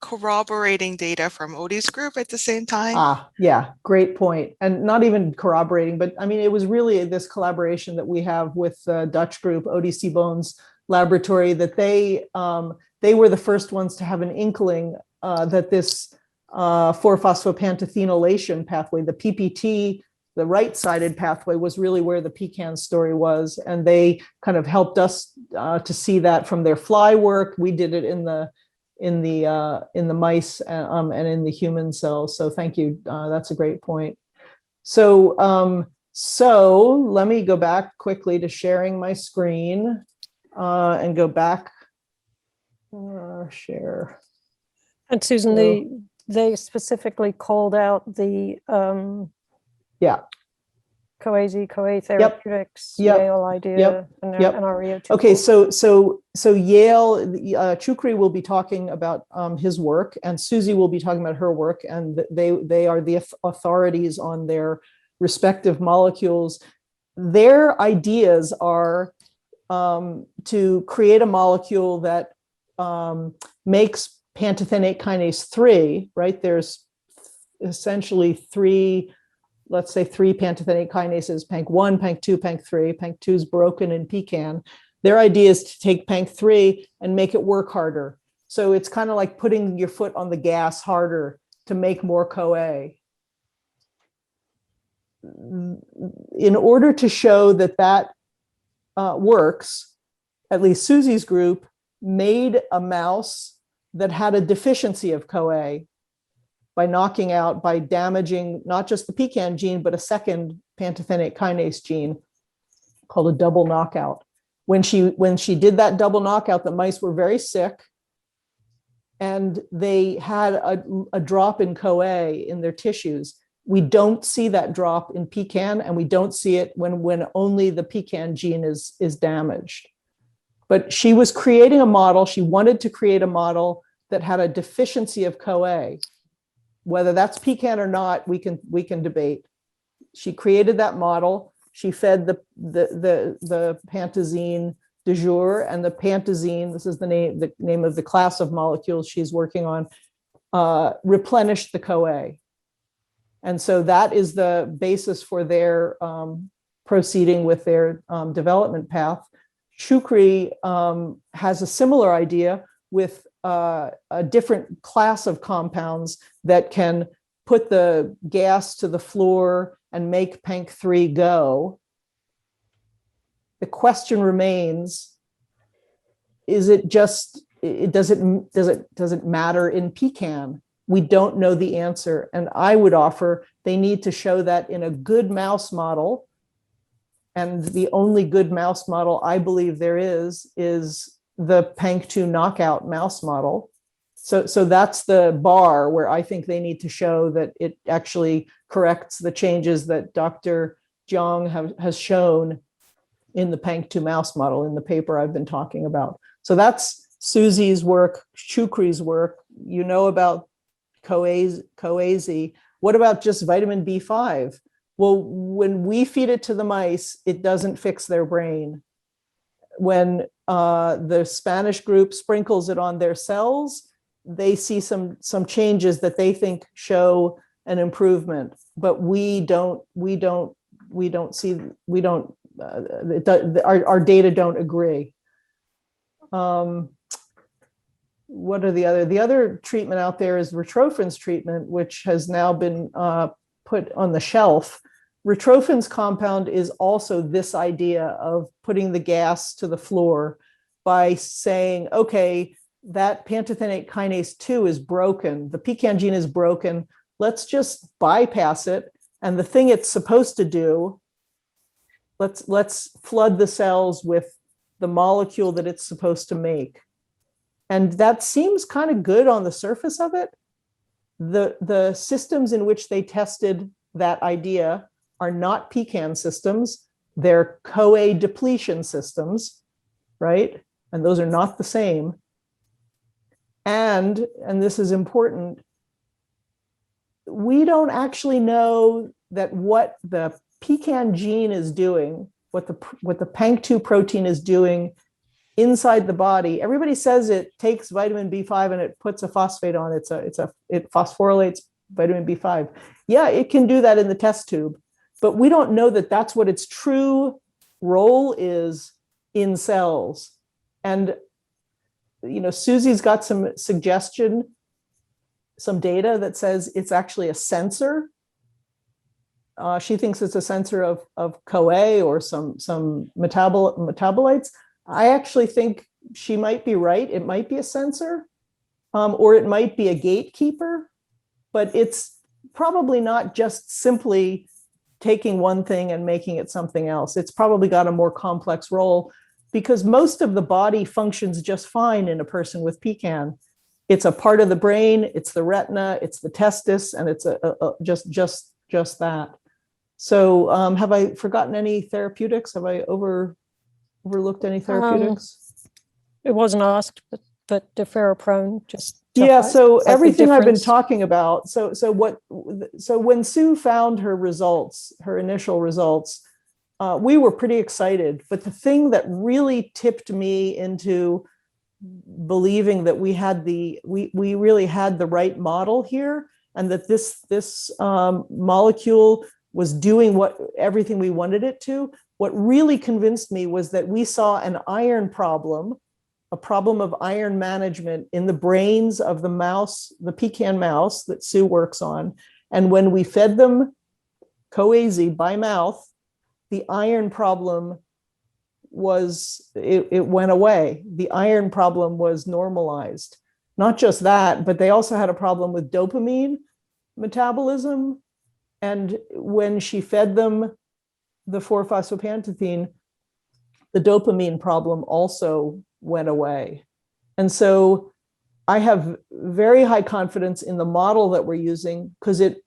corroborating data from Odie's group at the same time. Yeah, great point. And not even corroborating, but I mean, it was really this collaboration that we have with the Dutch group, Odie Bone's laboratory, that they were the first ones to have an inkling that this 4-phosphopantotheniylation pathway, the PPT, the right-sided pathway, was really where the PKAN story was. And they kind of helped us to see that from their fly work. We did it in the mice and in the human cells. So thank you. That's a great point. So let me go back quickly to sharing my screen and go back. Share. And Susan, So, they specifically called out the CoA Therapeutics, Yep. Yale idea, Yep. and Yep. NREO. Okay, so Yale, Chukri will be talking about his work, and Susie will be talking about her work, and they are the authorities on their respective molecules. Their ideas are to create a molecule that makes pantothenate kinase 3, right? There's essentially three pantothenate kinases, PANK1, PANK2, PANK3. PANK2 is broken in PKAN. Their idea is to take PANK3 and make it work harder. So it's kind of like putting your foot on the gas harder to make more CoA. In order to show that works, at least Susie's group made a mouse that had a deficiency of CoA by damaging not just the PKAN gene, but a second pantothenate kinase gene called a double knockout. When she did that double knockout, the mice were very sick, and they had a drop in CoA in their tissues. We don't see that drop in PKAN, and we don't see it when only the PKAN gene is damaged. But she was creating a model. She wanted to create a model that had a deficiency of CoA. Whether that's PKAN or not, we can debate. She created that model. She fed the pantazine du jour, and the pantazine, this is the name of the class of molecules she's working on, replenished the CoA. And so that is the basis for their proceeding with their development path. Chukri has a similar idea with a different class of compounds that can put the gas to the floor and make PANK3 go. The question remains, does it matter in PKAN? We don't know the answer. And I would offer they need to show that in a good mouse model. And the only good mouse model I believe there is the PANK2 knockout mouse model. So that's the bar where I think they need to show that it actually corrects the changes that Dr. Jiang has shown in the PANK2 mouse model in the paper I've been talking about. So that's Susie's work, Chukri's work, you know about CoAZ. What about just vitamin B5? Well, when we feed it to the mice, it doesn't fix their brain. When the Spanish group sprinkles it on their cells, they see some changes that they think show an improvement, but our data don't agree. What are the other treatment out there is Retrophin's treatment, which has now been put on the shelf. Retrophin's compound is also this idea of putting the gas to the floor by saying, okay, that pantothenate kinase 2 is broken. The PKAN gene is broken. Let's just bypass it. And the thing it's supposed to do, let's flood the cells with the molecule that it's supposed to make. And that seems kind of good on the surface of it. The systems in which they tested that idea are not PKAN systems. They're CoA depletion systems, right? And those are not the same. And this is important, we don't actually know that what the PKAN gene is doing, what the PANK2 protein is doing inside the body. Everybody says it takes vitamin B5 and it puts a phosphate on it. It phosphorylates vitamin B5. Yeah, it can do that in the test tube, but we don't know that that's what its true role is in cells. And Susie's got some suggestion, some data that says it's actually a sensor. She thinks it's a sensor of CoA or some metabolites. I actually think she might be right. It might be a sensor, or it might be a gatekeeper, but it's probably not just simply taking one thing and making it something else. It's probably got a more complex role, because most of the body functions just fine in a person with PKAN. It's a part of the brain, it's the retina, it's the testis, and it's just that. So have I forgotten any therapeutics? Have I overlooked any therapeutics? It wasn't asked, but deferoprone just. Yeah, so everything I've been talking about. So when Sue found her results, her initial results, we were pretty excited. But the thing that really tipped me into believing that we really had the right model here, and that this molecule was doing everything we wanted it to. What really convinced me was that we saw an iron problem, a problem of iron management in the brains of the mouse, the PKAN mouse that Sue works on. And when we fed them CoAZ by mouth, the iron problem it went away. The iron problem was normalized. Not just that, but they also had a problem with dopamine metabolism. And when she fed them the 4-phosphopantethine, the dopamine problem also went away. And so I have very high confidence in the model that we're using, because it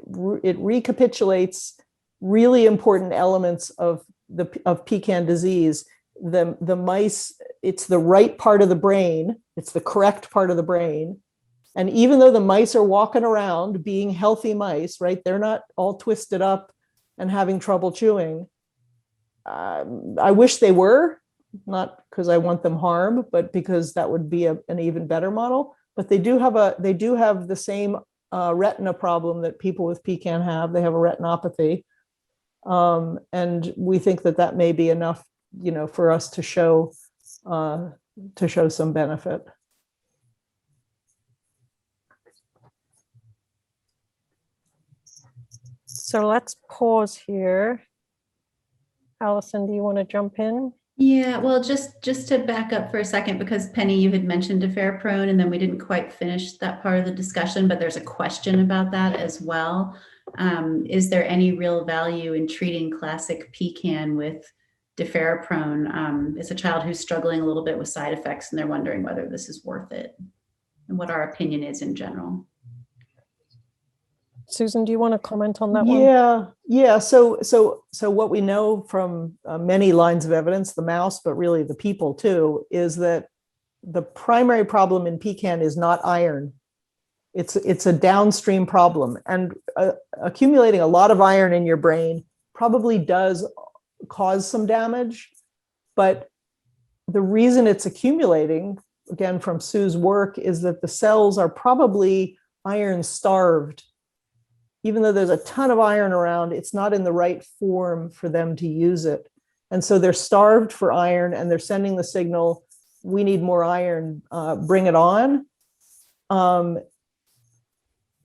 recapitulates really important elements of PKAN disease. The mice, it's the right part of the brain, it's the correct part of the brain. And even though the mice are walking around being healthy mice, right, they're not all twisted up and having trouble chewing. I wish they were, not because I want them harm, but because that would be an even better model. But they do have the same retina problem that people with PKAN have. They have a retinopathy, and we think that may be enough, for us to show some benefit. So let's pause here. Allison, do you want to jump in? Yeah, well, just to back up for a second, because Penny, you had mentioned deferoprone, and then we didn't quite finish that part of the discussion, but there's a question about that as well. Is there any real value in treating classic PKAN with deferoprone? It's a child who's struggling a little bit with side effects, and they're wondering whether this is worth it, and what our opinion is in general. Susan, do you want to comment on that one? Yeah. So what we know from many lines of evidence, the mouse, but really the people too, is that the primary problem in PKAN is not iron. It's a downstream problem, and accumulating a lot of iron in your brain probably does cause some damage, but the reason it's accumulating, again, from Sue's work, is that the cells are probably iron starved. Even though there's a ton of iron around, it's not in the right form for them to use it. And so they're starved for iron, and they're sending the signal, we need more iron, bring it on.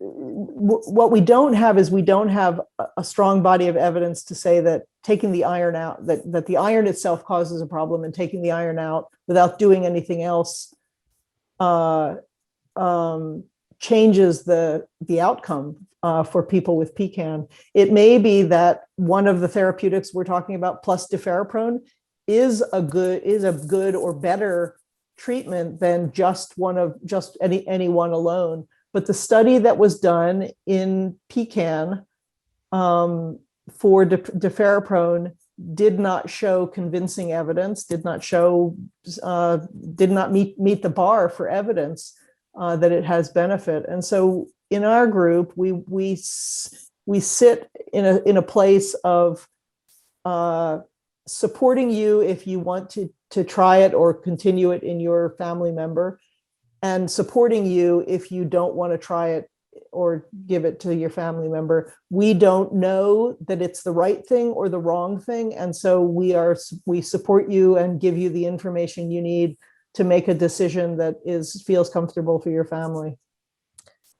What we don't have is we don't have a strong body of evidence to say that taking the iron out, that the iron itself causes a problem, and taking the iron out without doing anything else changes the outcome for people with PKAN. It may be that one of the therapeutics we're talking about, plus deferoprone, is a good or better treatment than just any one alone. But the study that was done in PKAN for deferoprone did not show convincing evidence, did not meet the bar for evidence that it has benefit. And so in our group, we sit in a place of supporting you if you want to try it or continue it in your family member, and supporting you if you don't want to try it or give it to your family member. We don't know that it's the right thing or the wrong thing. And so we support you and give you the information you need to make a decision that feels comfortable for your family.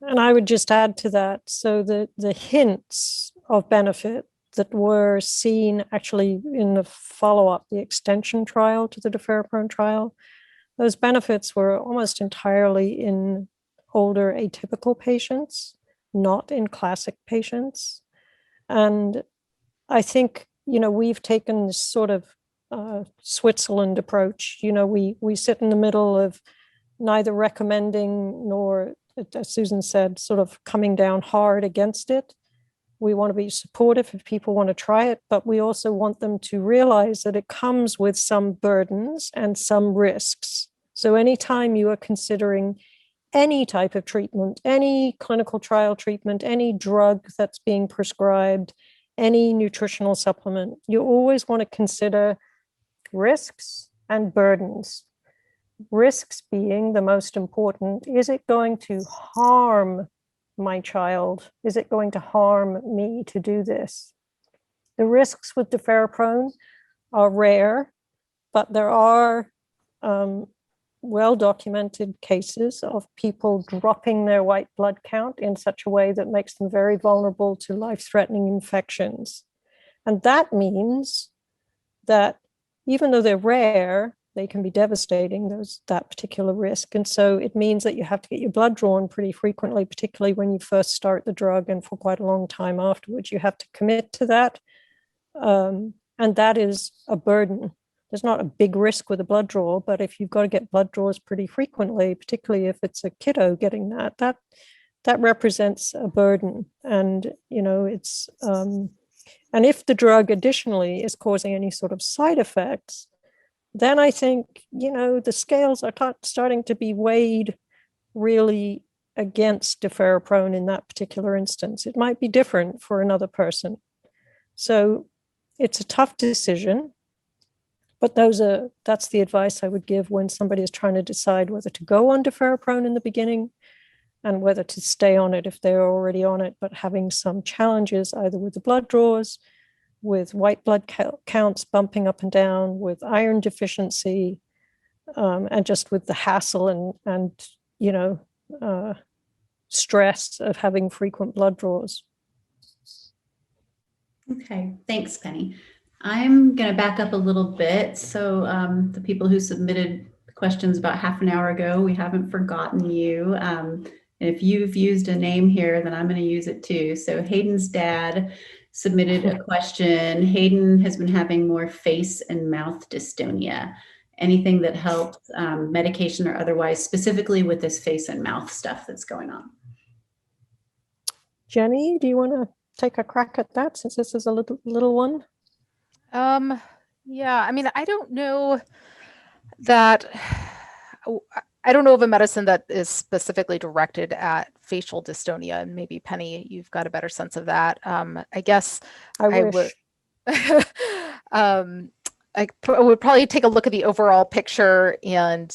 And I would just add to that, so the hints of benefit that were seen actually in the follow-up, the extension trial to the deferoprone trial, those benefits were almost entirely in older atypical patients, not in classic patients. And I think, we've taken this sort of Switzerland approach. We sit in the middle of neither recommending nor, as Susan said, sort of coming down hard against it. We want to be supportive if people want to try it, but we also want them to realize that it comes with some burdens and some risks. So anytime you are considering any type of treatment, any clinical trial treatment, any drug that's being prescribed, any nutritional supplement, you always want to consider risks and burdens. Risks being the most important. Is it going to harm my child? Is it going to harm me to do this? The risks with deferoprone are rare, but there are well-documented cases of people dropping their white blood count in such a way that makes them very vulnerable to life-threatening infections. And that means that even though they're rare, they can be devastating, that particular risk. And so it means that you have to get your blood drawn pretty frequently, particularly when you first start the drug, and for quite a long time afterwards. You have to commit to that. And that is a burden. There's not a big risk with a blood draw, but if you've got to get blood draws pretty frequently, particularly if it's a kiddo getting that represents a burden. And, it's, and if the drug additionally is causing any sort of side effects, then I think, the scales are starting to be weighed really against deferoprone in that particular instance. It might be different for another person. So it's a tough decision. But that's the advice I would give when somebody is trying to decide whether to go on deferoprone in the beginning and whether to stay on it if they're already on it, but having some challenges either with the blood draws, with white blood counts bumping up and down, with iron deficiency, and just with the hassle and stress of having frequent blood draws. Okay, thanks, Penny. I'm going to back up a little bit. So the people who submitted questions about half an hour ago, we haven't forgotten you. And if you've used a name here, then I'm going to use it too. So Hayden's dad submitted a question. Hayden has been having more face and mouth dystonia. Anything that helps, medication or otherwise, specifically with this face and mouth stuff that's going on? Jenny, do you want to take a crack at that, since this is a little one? Yeah, I mean, I don't know that I don't know of a medicine that is specifically directed at facial dystonia, and maybe Penny, you've got a better sense of that. I guess I would. wish. I would probably take a look at the overall picture and,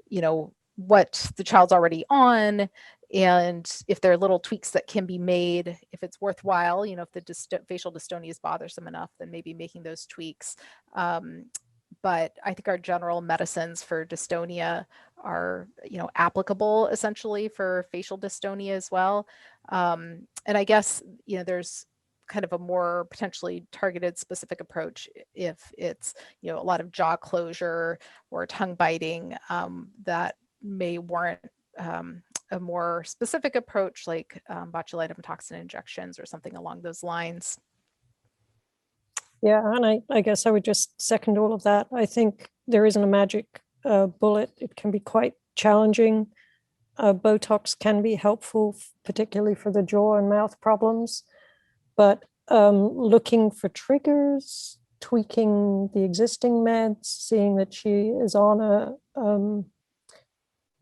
you know, what the child's already on, and if there are little tweaks that can be made, if it's worthwhile, you know, if the facial dystonia is bothersome enough, then maybe making those tweaks. But I think our general medicines for dystonia are, you know, applicable essentially for facial dystonia as well. And I guess, you know, there's kind of a more potentially targeted specific approach if it's, you know, a lot of jaw closure or tongue biting, that may warrant a more specific approach like botulinum toxin injections or something along those lines. Yeah, and I guess I would just second all of that. I think there isn't a magic bullet. It can be quite challenging. Botox can be helpful, particularly for the jaw and mouth problems. But looking for triggers, tweaking the existing meds, seeing that she is on a,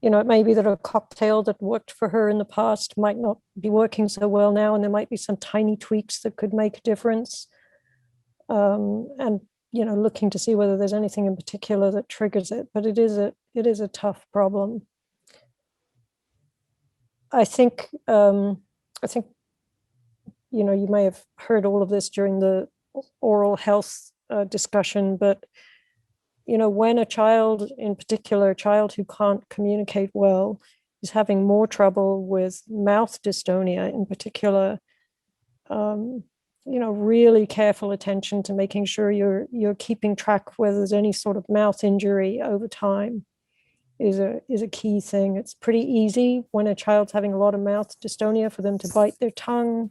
you know, it may be that a cocktail that worked for her in the past might not be working so well now, and there might be some tiny tweaks that could make a difference. And, you know, looking to see whether there's anything in particular that triggers it, but it is a tough problem. I think, you know, you may have heard all of this during the oral health discussion, but, you know, when a child, in particular, a child who can't communicate well, is having more trouble with mouth dystonia in particular, you know, really careful attention to making sure you're keeping track whether there's any sort of mouth injury over time is a key thing. It's pretty easy when a child's having a lot of mouth dystonia for them to bite their tongue,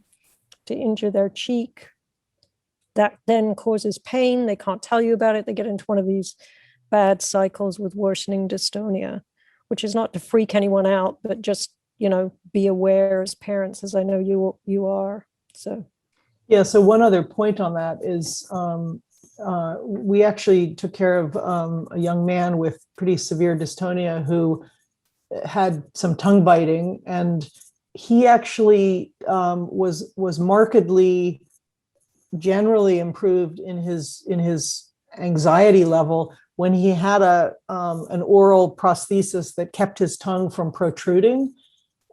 to injure their cheek. That then causes pain. They can't tell you about it. They get into one of these bad cycles with worsening dystonia, which is not to freak anyone out, but just, you know, be aware as parents, as I know you are. So. Yeah, so one other point on that is we actually took care of a young man with pretty severe dystonia who had some tongue biting, and he actually was markedly generally improved in his anxiety level when he had an oral prosthesis that kept his tongue from protruding.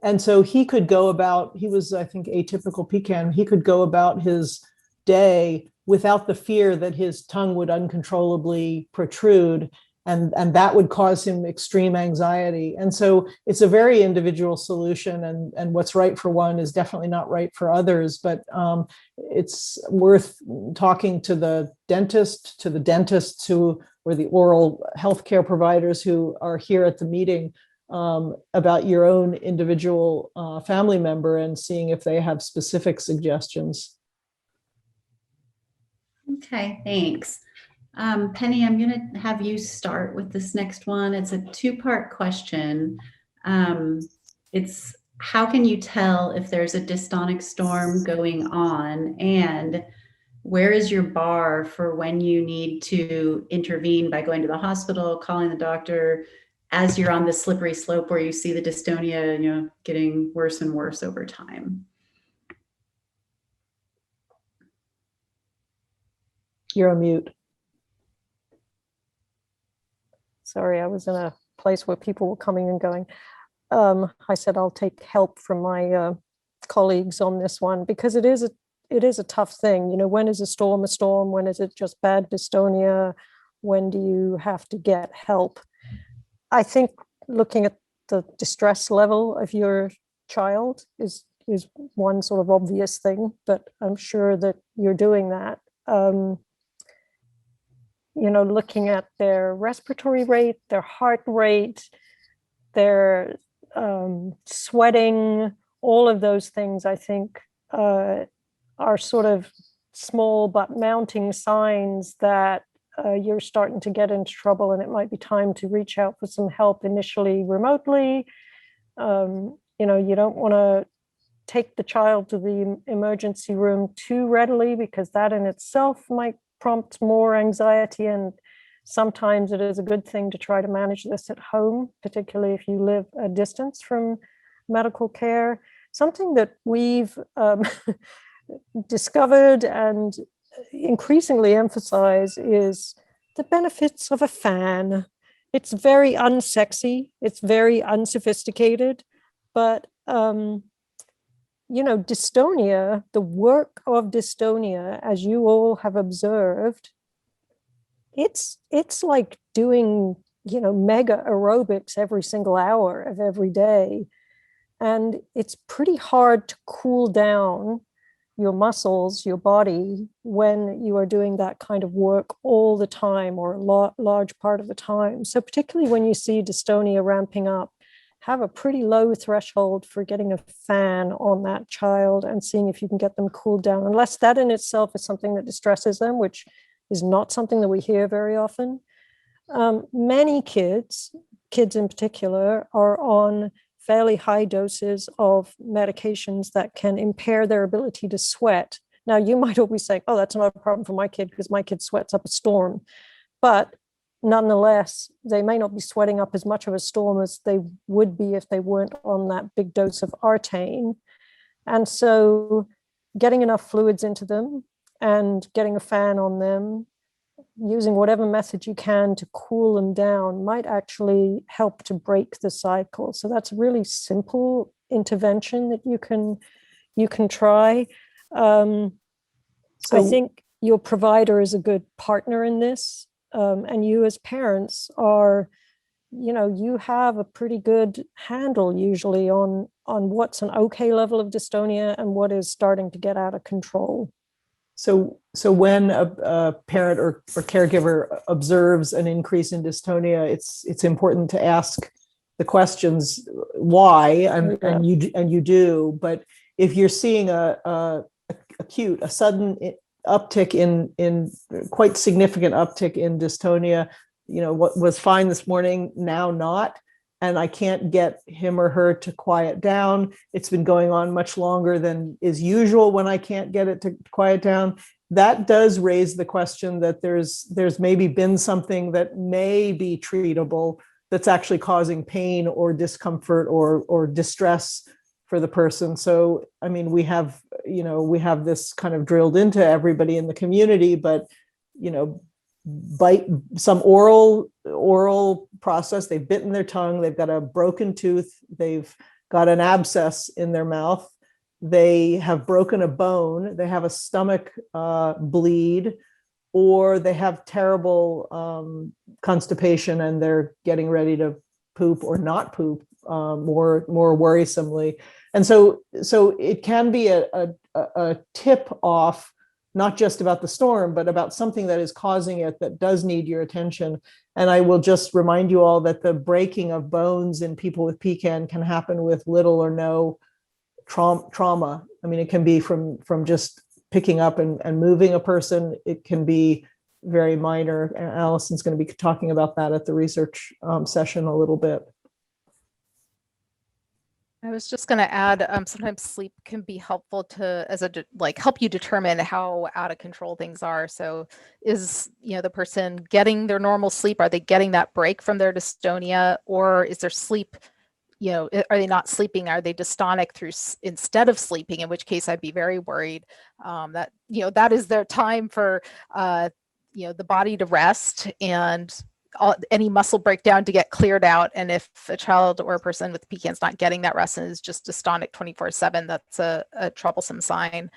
And so he could go about, he was, I think, atypical PKAN. He could go about his day without the fear that his tongue would uncontrollably protrude, and that would cause him extreme anxiety. And so it's a very individual solution, and what's right for one is definitely not right for others. But it's worth talking to the dentists who, or the oral healthcare providers who are here at the meeting, about your own individual family member and seeing if they have specific suggestions. Okay, thanks. Penny, I'm going to have you start with this next one. It's a two-part question. It's how can you tell if there's a dystonic storm going on, and where is your bar for when you need to intervene by going to the hospital, calling the doctor, as you're on the slippery slope where you see the dystonia, you know, getting worse and worse over time? You're on mute. Sorry, I was in a place where people were coming and going. I said I'll take help from my colleagues on this one, because it is a tough thing. You know, when is a storm a storm? When is it just bad dystonia? When do you have to get help? I think looking at the distress level of your child is one sort of obvious thing, but I'm sure that you're doing that. You know, looking at their respiratory rate, their heart rate, their sweating, all of those things, I think, are sort of small but mounting signs that you're starting to get into trouble, and it might be time to reach out for some help initially remotely. You know, you don't want to take the child to the emergency room too readily, because that in itself might prompt more anxiety and Sometimes it is a good thing to try to manage this at home, particularly if you live a distance from medical care. Something that we've discovered and increasingly emphasize is the benefits of a fan. It's very unsexy, it's very unsophisticated, but dystonia, the work of dystonia, as you all have observed, it's like doing, mega aerobics every single hour of every day. And it's pretty hard to cool down your muscles, your body, when you are doing that kind of work all the time or a large part of the time. So particularly when you see dystonia ramping up, have a pretty low threshold for getting a fan on that child and seeing if you can get them cooled down, unless that in itself is something that distresses them, which is not something that we hear very often. Many kids in particular, are on fairly high doses of medications that can impair their ability to sweat. Now, you might always say, oh, that's not a problem for my kid because my kid sweats up a storm. But nonetheless, they may not be sweating up as much of a storm as they would be if they weren't on that big dose of artane. And so getting enough fluids into them and getting a fan on them, using whatever method you can to cool them down, might actually help to break the cycle. So that's a really simple intervention that you can try. I think your provider is a good partner in this. And you as parents are, you have a pretty good handle usually on what's an okay level of dystonia and what is starting to get out of control. So when a parent or caregiver observes an increase in dystonia, it's important to ask the questions why, and you do. But if you're seeing a sudden uptick in quite significant uptick in dystonia, what was fine this morning, now not, and I can't get him or her to quiet down. It's been going on much longer than is usual when I can't get it to quiet down. That does raise the question that there's maybe been something that may be treatable that's actually causing pain or discomfort or distress for the person. So, I mean, we have this kind of drilled into everybody in the community, but, bite some oral process, they've bitten their tongue, they've got a broken tooth, they've got an abscess in their mouth, they have broken a bone, they have a stomach bleed, or they have terrible constipation and they're getting ready to poop or not poop more worrisomely. And so it can be a tip off, not just about the storm, but about something that is causing it that does need your attention. And I will just remind you all that the breaking of bones in people with PKAN can happen with little or no trauma. I mean, it can be from just picking up and moving a person. It can be very minor. And Allison's going to be talking about that at the research session a little bit. I was just going to add, sometimes sleep can be helpful to help you determine how out of control things are. So is, the person getting their normal sleep? Are they getting that break from their dystonia, or is their sleep, are they not sleeping? Are they dystonic instead of sleeping? In which case I'd be very worried that, that is their time for, the body to rest and any muscle breakdown to get cleared out. And if a child or a person with PKAN is not getting that rest and is just dystonic 24/7, that's a troublesome sign.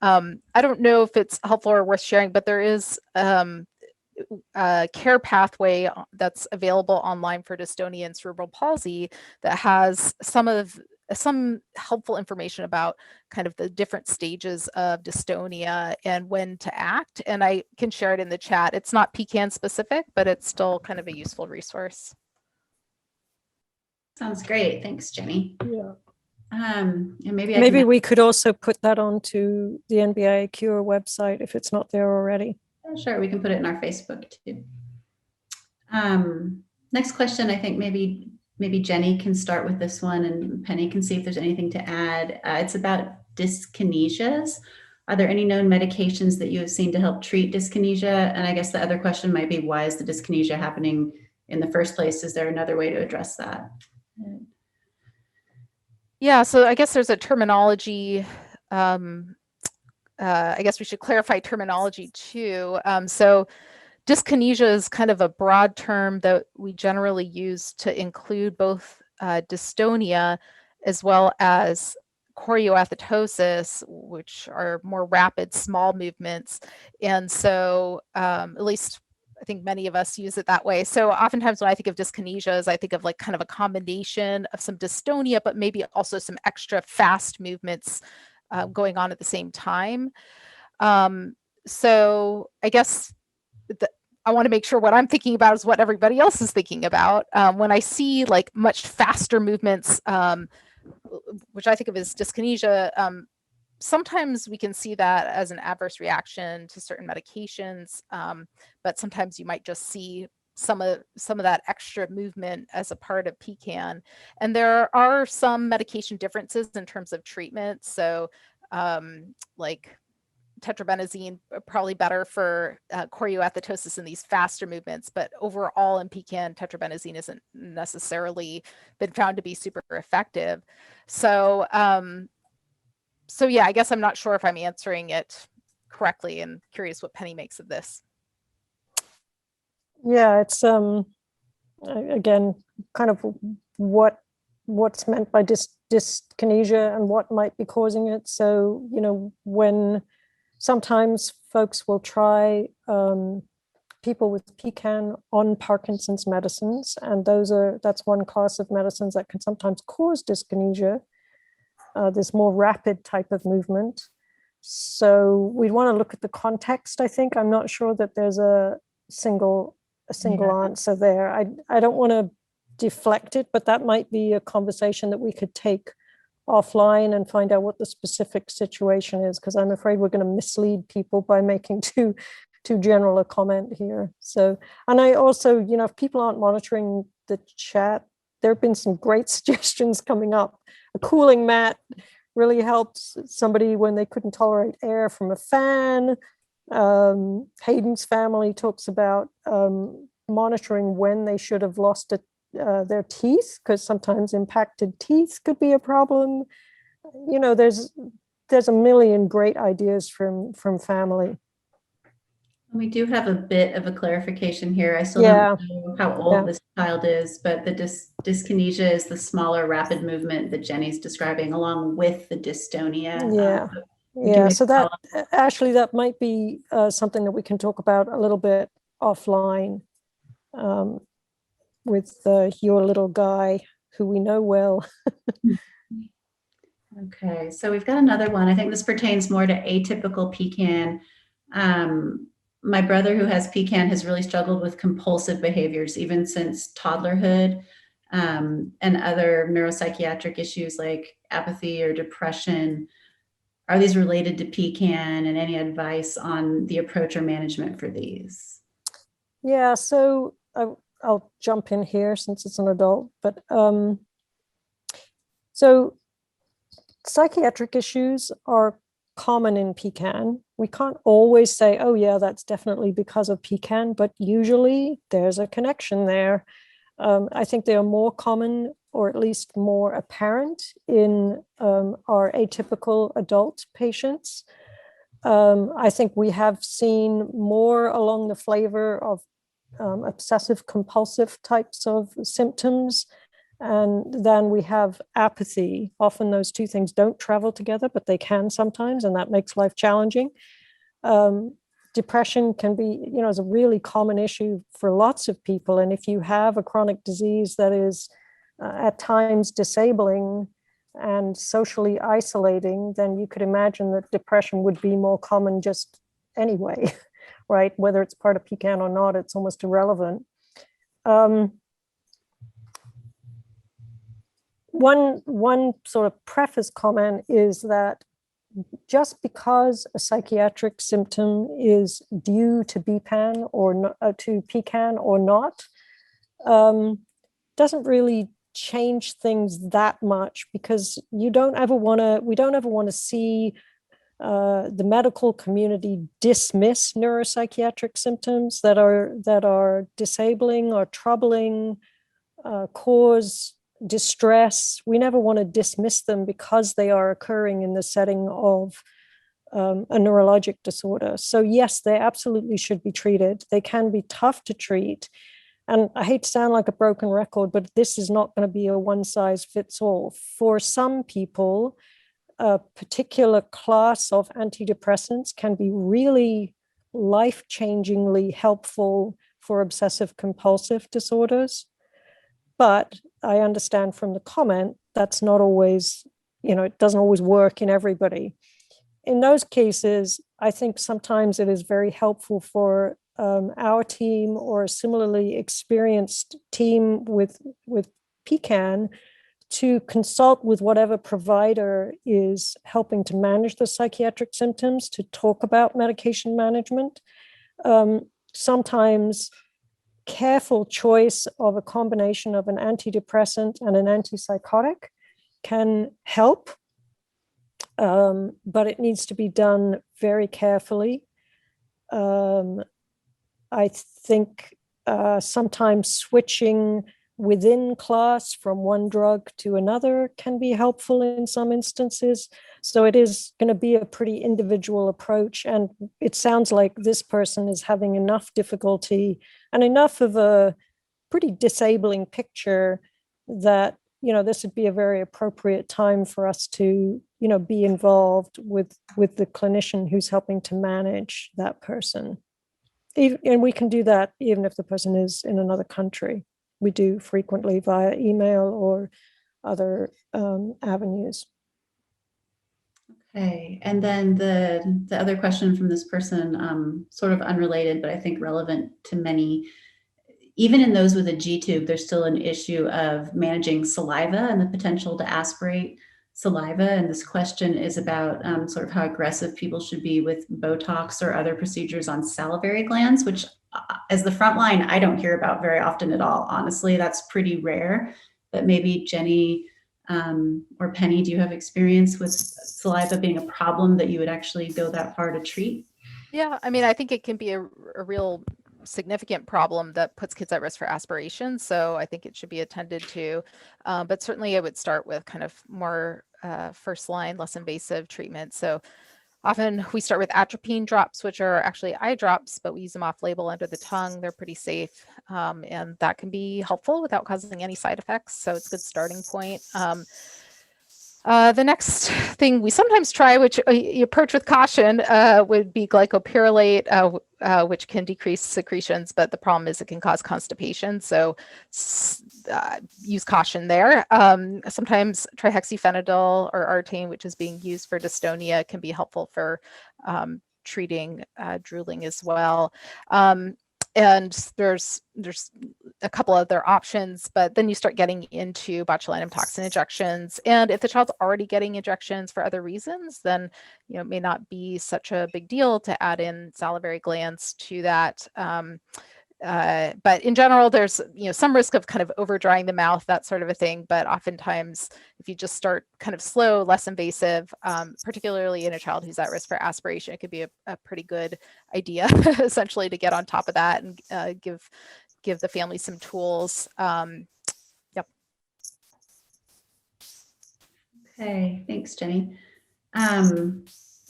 I don't know if it's helpful or worth sharing, but there is a care pathway that's available online for dystonia and cerebral palsy that has some helpful information about kind of the different stages of dystonia and when to act. And I can share it in the chat. It's not PKAN specific, but it's still kind of a useful resource. Sounds great. Thanks, Jenny. Yeah. And maybe we could also put that onto the NBIA Cure website if it's not there already. Sure, we can put it in our Facebook too. Next question, I think maybe Jenny can start with this one and Penny can see if there's anything to add. It's about dyskinesias, Are there any known medications that you have seen to help treat dyskinesia? And I guess the other question might be, why is the dyskinesia happening in the first place? Is there another way to address that? Yeah, so I guess there's a terminology. I guess we should clarify terminology too. So dyskinesia is kind of a broad term that we generally use to include both dystonia as well as choreoathetosis, which are more rapid, small movements. And so at least I think many of us use it that way. So oftentimes when I think of dyskinesias, I think of like kind of a combination of some dystonia, but maybe also some extra fast movements going on at the same time. So I guess I want to make sure what I'm thinking about is what everybody else is thinking about. When I see like much faster movements, which I think of as dyskinesia, sometimes we can see that as an adverse reaction to certain medications, but sometimes you might just see some of that extra movement as a part of PKAN. And there are some medication differences in terms of treatment. So like tetrabenazine probably better for choreoathetosis in these faster movements, but overall in PKAN, tetrabenazine isn't necessarily been found to be super effective. So so yeah, I guess I'm not sure if I'm answering it correctly, and curious what Penny makes of this. Yeah, it's again kind of what's meant by dyskinesia and what might be causing it. So, you know, when sometimes folks will try people with PKAN on Parkinson's medicines, and that's one class of medicines that can sometimes cause dyskinesia, this more rapid type of movement. So we want to look at the context, I think. I'm not sure that there's a single answer there. I don't want to deflect it, but that might be a conversation that we could take offline and find out what the specific situation is, because I'm afraid we're going to mislead people by making too general a comment here. So, and I also, you know, if people aren't monitoring the chat, there have been some great suggestions coming up. A cooling mat really helps somebody when they couldn't tolerate air from a fan. Hayden's family talks about monitoring when they should have lost their teeth, because sometimes impacted teeth could be a problem. You know, there's a million great ideas from family. We do have a bit of a clarification here. I still don't know how old this child is, but the dyskinesia is the smaller rapid movement that Jenny's describing, along with the dystonia. So that actually, that might be something that we can talk about a little bit offline with your little guy, who we know well. Okay, so we've got another one. I think this pertains more to atypical PKAN. My brother, who has PKAN, has really struggled with compulsive behaviors even since toddlerhood, and other neuropsychiatric issues like apathy or depression. Are these related to PKAN, and any advice on the approach or management for these? Yeah, so I'll jump in here since it's an adult, but so psychiatric issues are common in PKAN. We can't always say, oh yeah, that's definitely because of PKAN, but usually there's a connection there. I think they are more common, or at least more apparent, in our atypical adult patients. I think we have seen more along the flavor of obsessive compulsive types of symptoms, and then we have apathy. Often those two things don't travel together, but they can sometimes, and that makes life challenging. Depression can be, you know, is a really common issue for lots of people. And if you have a chronic disease that is at times disabling and socially isolating, then you could imagine that depression would be more common just anyway, right? Whether it's part of PKAN or not, it's almost irrelevant. One sort of preface comment is that just because a psychiatric symptom is due to BPAN or to PKAN or not, doesn't really change things that much, because we don't ever want to see The medical community dismiss neuropsychiatric symptoms that are disabling or troubling, cause distress. We never want to dismiss them because they are occurring in the setting of a neurologic disorder. So yes, they absolutely should be treated. They can be tough to treat. And I hate to sound like a broken record, but this is not going to be a one size fits all. For some people, a particular class of antidepressants can be really life-changingly helpful for obsessive compulsive disorders. But I understand from the comment that's not always, it doesn't always work in everybody. In those cases, I think sometimes it is very helpful for our team or a similarly experienced team with PKAN to consult with whatever provider is helping to manage the psychiatric symptoms, to talk about medication management. Sometimes careful choice of a combination of an antidepressant and an antipsychotic can help, but it needs to be done very carefully. I think sometimes switching within class from one drug to another can be helpful in some instances. So it is going to be a pretty individual approach. And it sounds like this person is having enough difficulty and enough of a pretty disabling picture that, this would be a very appropriate time for us to, be involved with the clinician who's helping to manage that person. And we can do that even if the person is in another country. We do frequently via email or other avenues. Okay, and then the other question from this person, sort of unrelated, but I think relevant to many. Even in those with a G-tube, there's still an issue of managing saliva and the potential to aspirate saliva. And this question is about sort of how aggressive people should be with Botox or other procedures on salivary glands, which as the front line, I don't hear about very often at all. Honestly, that's pretty rare. But maybe Jenny or Penny, do you have experience with saliva being a problem that you would actually go that far to treat? Yeah, I mean, I think it can be a real significant problem that puts kids at risk for aspiration. So I think it should be attended to. But certainly I would start with kind of more first line, less invasive treatment. So often we start with atropine drops, which are actually eye drops, but we use them off label under the tongue. They're pretty safe. And that can be helpful without causing any side effects. So it's a good starting point. The next thing we sometimes try, which you approach with caution, would be glycopyrrolate, which can decrease secretions, but the problem is it can cause constipation. So use caution there. Sometimes trihexyphenidyl or artane, which is being used for dystonia, can be helpful for treating drooling as well. And there's a couple other options, but then you start getting into botulinum toxin injections. And if the child's already getting injections for other reasons, then it may not be such a big deal to add in salivary glands to that. But in general, there's some risk of kind of over drying the mouth, that sort of a thing. But oftentimes, if you just start kind of slow, less invasive, particularly in a child who's at risk for aspiration, it could be a pretty good idea, essentially, to get on top of that and give the family some tools. Yep. Okay, thanks, Jenny. On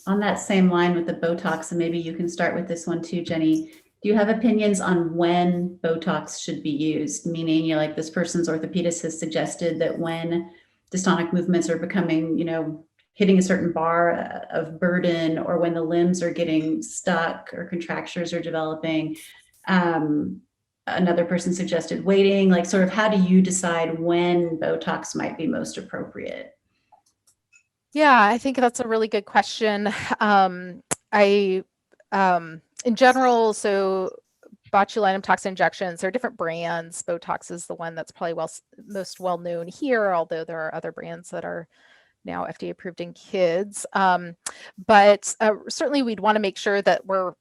that same line with the Botox, and maybe you can start with this one too, Jenny. Do you have opinions on when Botox should be used? Meaning, like this person's orthopedist has suggested that when dystonic movements are becoming, hitting a certain bar of burden, or when the limbs are getting stuck or contractures are developing. Another person suggested waiting, like sort of how do you decide when Botox might be most appropriate? Yeah, I think that's a really good question. In general, so botulinum toxin injections, there are different brands. Botox is the one that's probably most well known here, although there are other brands that are now FDA approved in kids. But certainly we'd want to make sure that we're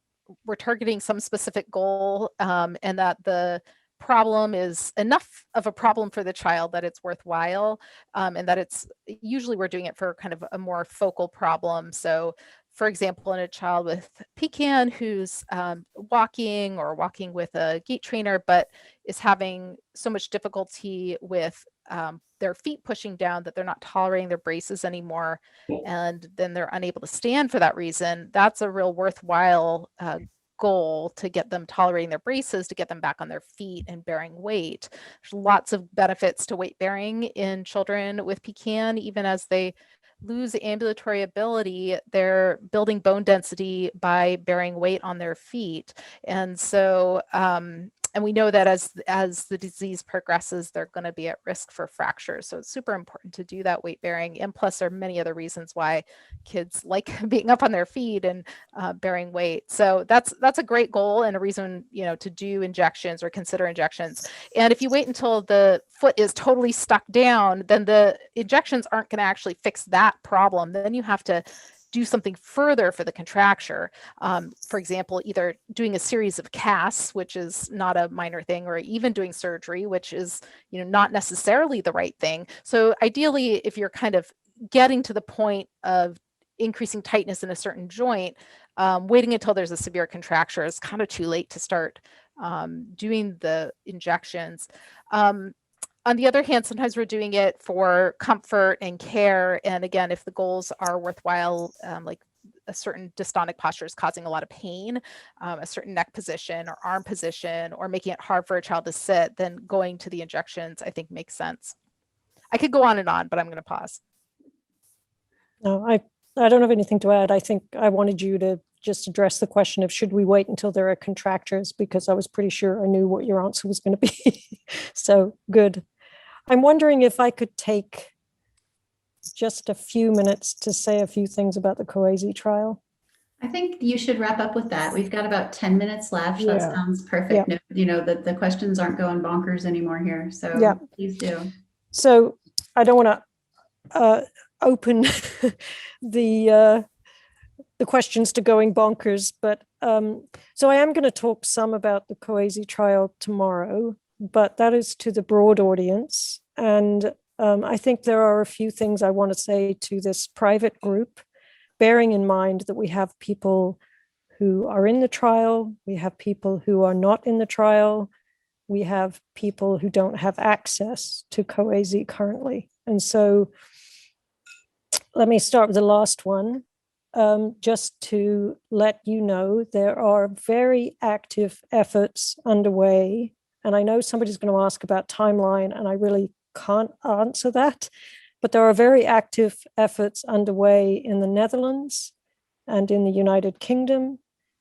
targeting some specific goal, and that the problem is enough of a problem for the child that it's worthwhile, and that it's usually we're doing it for kind of a more focal problem. So for example, in a child with PKAN who's walking with a gait trainer, but is having so much difficulty with their feet pushing down that they're not tolerating their braces anymore, and then they're unable to stand for that reason, that's a real worthwhile goal to get them tolerating their braces, to get them back on their feet and bearing weight. There's lots of benefits to weight bearing in children with PKAN. Even as they lose ambulatory ability, they're building bone density by bearing weight on their feet. And so, and we know that as the disease progresses, they're going to be at risk for fractures. So it's super important to do that weight bearing. And plus, there are many other reasons why kids like being up on their feet and bearing weight. So that's a great goal and a reason, you know, to do injections or consider injections. And if you wait until the foot is totally stuck down, then the injections aren't going to actually fix that problem. Then you have to do something further for the contracture. For example, either doing a series of casts, which is not a minor thing, or even doing surgery, which is, you know, not necessarily the right thing. So ideally, if you're kind of getting to the point of increasing tightness in a certain joint, waiting until there's a severe contracture is kind of too late to start doing the injections. On the other hand, sometimes we're doing it for comfort and care. And again, if the goals are worthwhile, like a certain dystonic posture is causing a lot of pain, a certain neck position or arm position, or making it hard for a child to sit, then going to the injections, I think, makes sense. I could go on, but I'm going to pause. No, I don't have anything to add. I think I wanted you to just address the question of should we wait until there are contractures, because I was pretty sure I knew what your answer was going to be. So good. I'm wondering if I could take just a few minutes to say a few things about the COASI trial. I think you should wrap up with that. We've got about 10 minutes left. Yeah. That sounds perfect. Yeah. No, you know, the questions aren't going bonkers anymore here. So Yeah. please do. So I don't want to open the questions to going bonkers, but so I am going to talk some about the COASI trial tomorrow, but that is to the broad audience. And I think there are a few things I want to say to this private group, bearing in mind that we have people who are in the trial, we have people who are not in the trial, we have people who don't have access to COASI currently. And so let me start with the last one. Just to let you know, there are very active efforts underway. And I know somebody's going to ask about timeline, and I really can't answer that. But there are very active efforts underway in the Netherlands and in the United Kingdom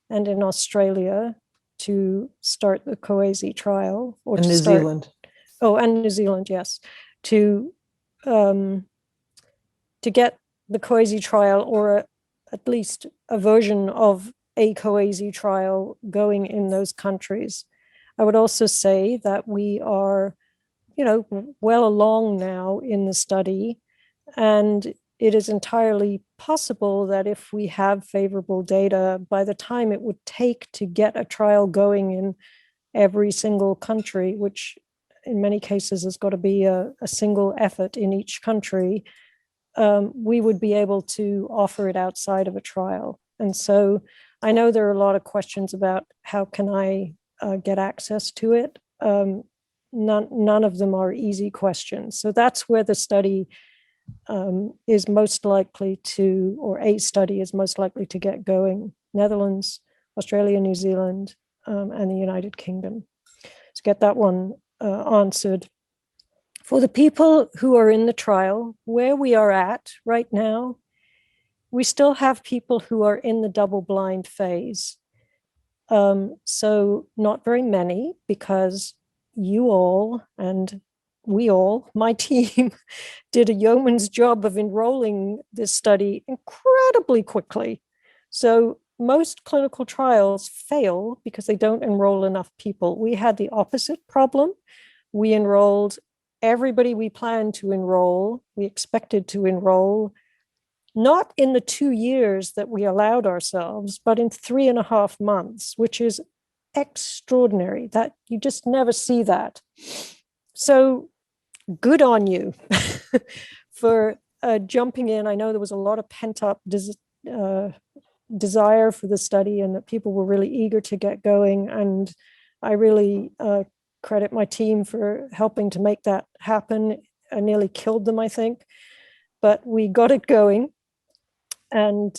and in Australia to start the COASI trial. Or And to New start, Zealand. Oh, and New Zealand, yes. To get the COASI trial, or at least a version of a COASI trial, going in those countries. I would also say that we are, you know, well along now in the study, and it is entirely possible that if we have favorable data, by the time it would take to get a trial going in every single country, which in many cases has got to be a single effort in each country, we would be able to offer it outside of a trial. And so I know there are a lot of questions about how can I get access to it. None of them are easy questions. So that's where the study is most likely to, or a study is most likely to get going. Netherlands, Australia, New Zealand, and the United Kingdom. To get that one answered. For the people who are in the trial, where we are at right now, we still have people who are in the double-blind phase. So not very many, because you all and we all, my team, did a yeoman's job of enrolling this study incredibly quickly. So most clinical trials fail because they don't enroll enough people. We had the opposite problem. We enrolled everybody we planned to enroll, we expected to enroll, not in the 2 years that we allowed ourselves, but in 3.5 months, which is extraordinary. That you just never see that. So good on you for jumping in. I know there was a lot of pent up desire for the study and that people were really eager to get going. And I really credit my team for helping to make that happen. I nearly killed them, I think, but we got it going. And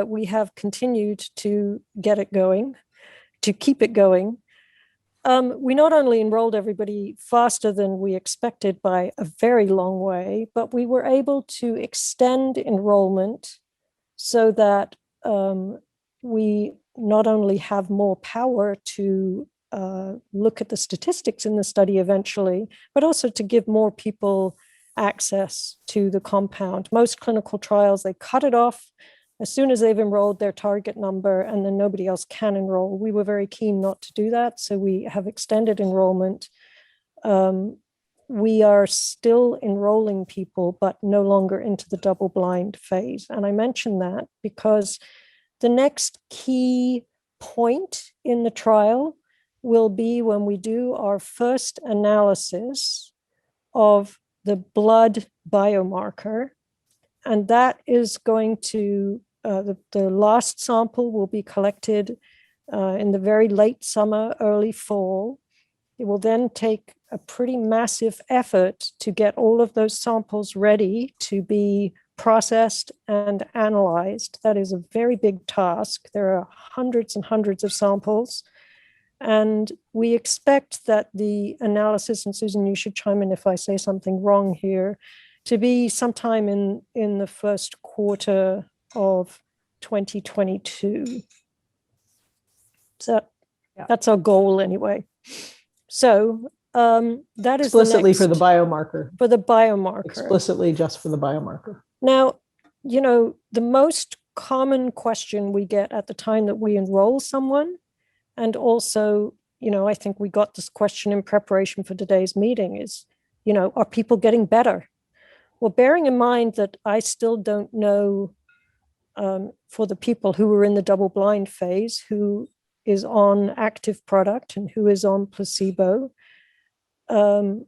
we have continued to get it going, to keep it going. We not only enrolled everybody faster than we expected by a very long way, but we were able to extend enrollment so that we not only have more power to look at the statistics in the study eventually, but also to give more people access to the compound. Most clinical trials, they cut it off as soon as they've enrolled their target number, and then nobody else can enroll. We were very keen not to do that, so we have extended enrollment. We are still enrolling people, but no longer into the double-blind phase. And I mention that because the next key point in the trial will be when we do our first analysis of the blood biomarker. And that is going to, the last sample will be collected in the very late summer, early fall. It will then take a pretty massive effort to get all of those samples ready to be processed and analyzed. That is a very big task. There are hundreds and hundreds of samples. And we expect that the analysis, and Susan, you should chime in if I say something wrong here, to be sometime in the first quarter of 2022. So that's our goal anyway. So that is explicitly for the biomarker. For the biomarker. Explicitly just for the biomarker. Now, you know, the most common question we get at the time that we enroll someone, and also, you know, I think we got this question in preparation for today's meeting is, you know, are people getting better? Well, bearing in mind that I still don't know for the people who were in the double-blind phase, who is on active product and who is on placebo. And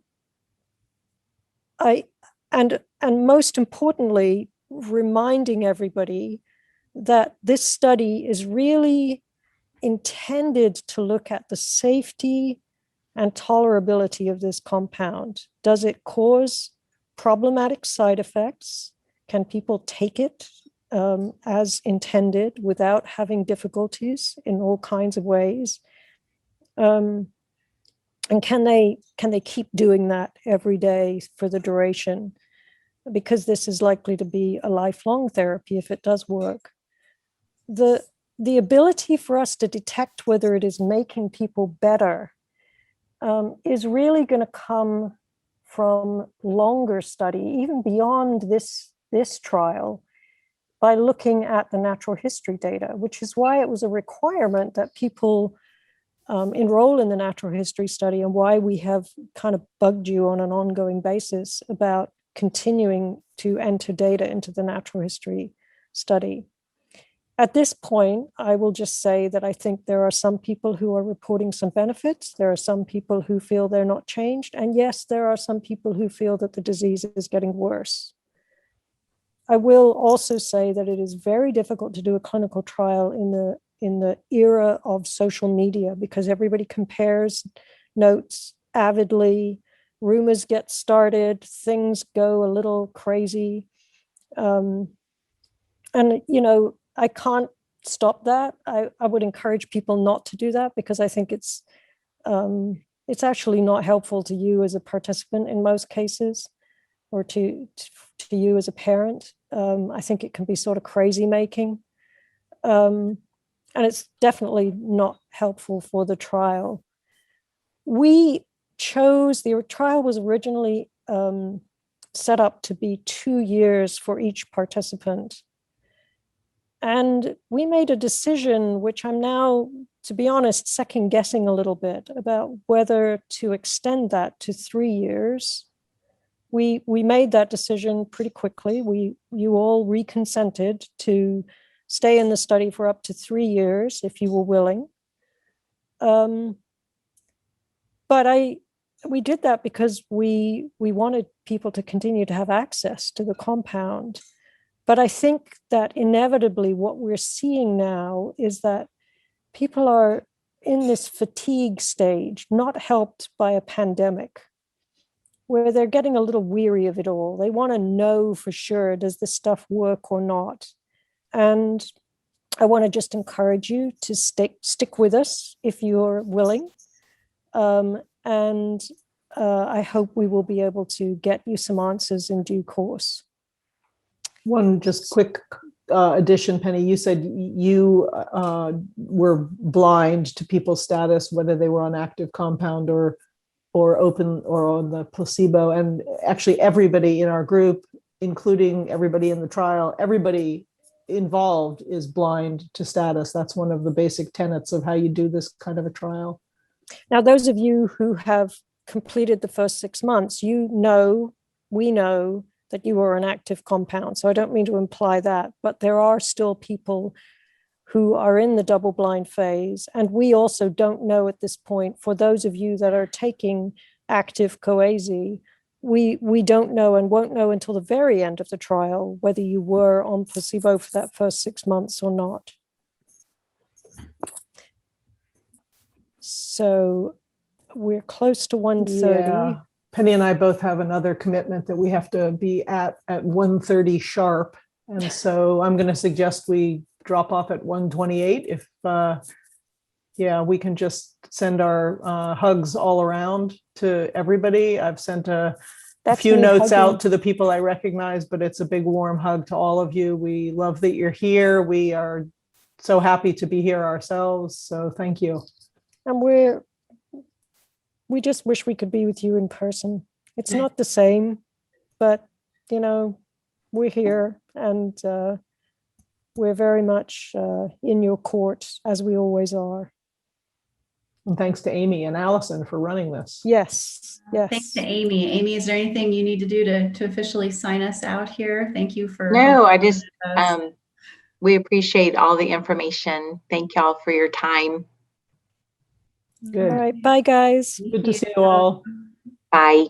most importantly, reminding everybody that this study is really intended to look at the safety and tolerability of this compound. Does it cause problematic side effects? Can people take it as intended without having difficulties in all kinds of ways? And can they keep doing that every day for the duration? Because this is likely to be a lifelong therapy if it does work. The ability for us to detect whether it is making people better is really going to come from longer study, even beyond this trial, by looking at the natural history data, which is why it was a requirement that people enroll in the natural history study, and why we have kind of bugged you on an ongoing basis about continuing to enter data into the natural history study. At this point, I will just say that I think there are some people who are reporting some benefits. There are some people who feel they're not changed. And yes, there are some people who feel that the disease is getting worse. I will also say that it is very difficult to do a clinical trial in the era of social media, because everybody compares notes avidly, rumors get started, things go a little crazy. And, you know, I can't stop that. I would encourage people not to do that, because I think it's actually not helpful to you as a participant in most cases, or to you as a parent. I think it can be sort of crazy making. And it's definitely not helpful for the trial. The trial was originally set up to be 2 years for each participant. And we made a decision, which I'm now, to be honest, second guessing a little bit, about whether to extend that to 3 years. We made that decision pretty quickly. You all reconsented to stay in the study for up to 3 years if you were willing. But we did that because we wanted people to continue to have access to the compound. But I think that inevitably what we're seeing now is that people are in this fatigue stage, not helped by a pandemic, where they're getting a little weary of it all. They want to know for sure, does this stuff work or not? And I want to just encourage you to stick with us if you're willing. And I hope we will be able to get you some answers in due course. One just quick addition, Penny, you said you were blind to people's status, whether they were on active compound or open or on the placebo. And actually everybody in our group, including everybody in the trial, everybody involved is blind to status. That's one of the basic tenets of how you do this kind of a trial. Now, those of you who have completed the first 6 months, we know that you are an active compound. So I don't mean to imply that, but there are still people who are in the double-blind phase. And we also don't know at this point, for those of you that are taking active CoAZ, we don't know and won't know until the very end of the trial whether you were on placebo for that first 6 months or not. So we're close to 1:30. Yeah. Penny and I both have another commitment that we have to be at 1:30 sharp. And so I'm going to suggest we drop off at 1:28 if, we can just send our hugs all around to everybody. I've sent a few notes out to the people I recognize, but it's a big warm hug to all of you. We love that you're here. We are so happy to be here ourselves. So thank you. And we just wish we could be with you in person. It's not the same, but we're here and we're very much in your court, as we always are. And thanks to Amy and Allison for running this. Yes. Thanks to Amy. Amy, is there anything you need to do to officially sign us out here? Thank you for. No, I just, we appreciate all the information. Thank y'all for your time. Good. All right. Bye, guys. Good to see you all. Bye.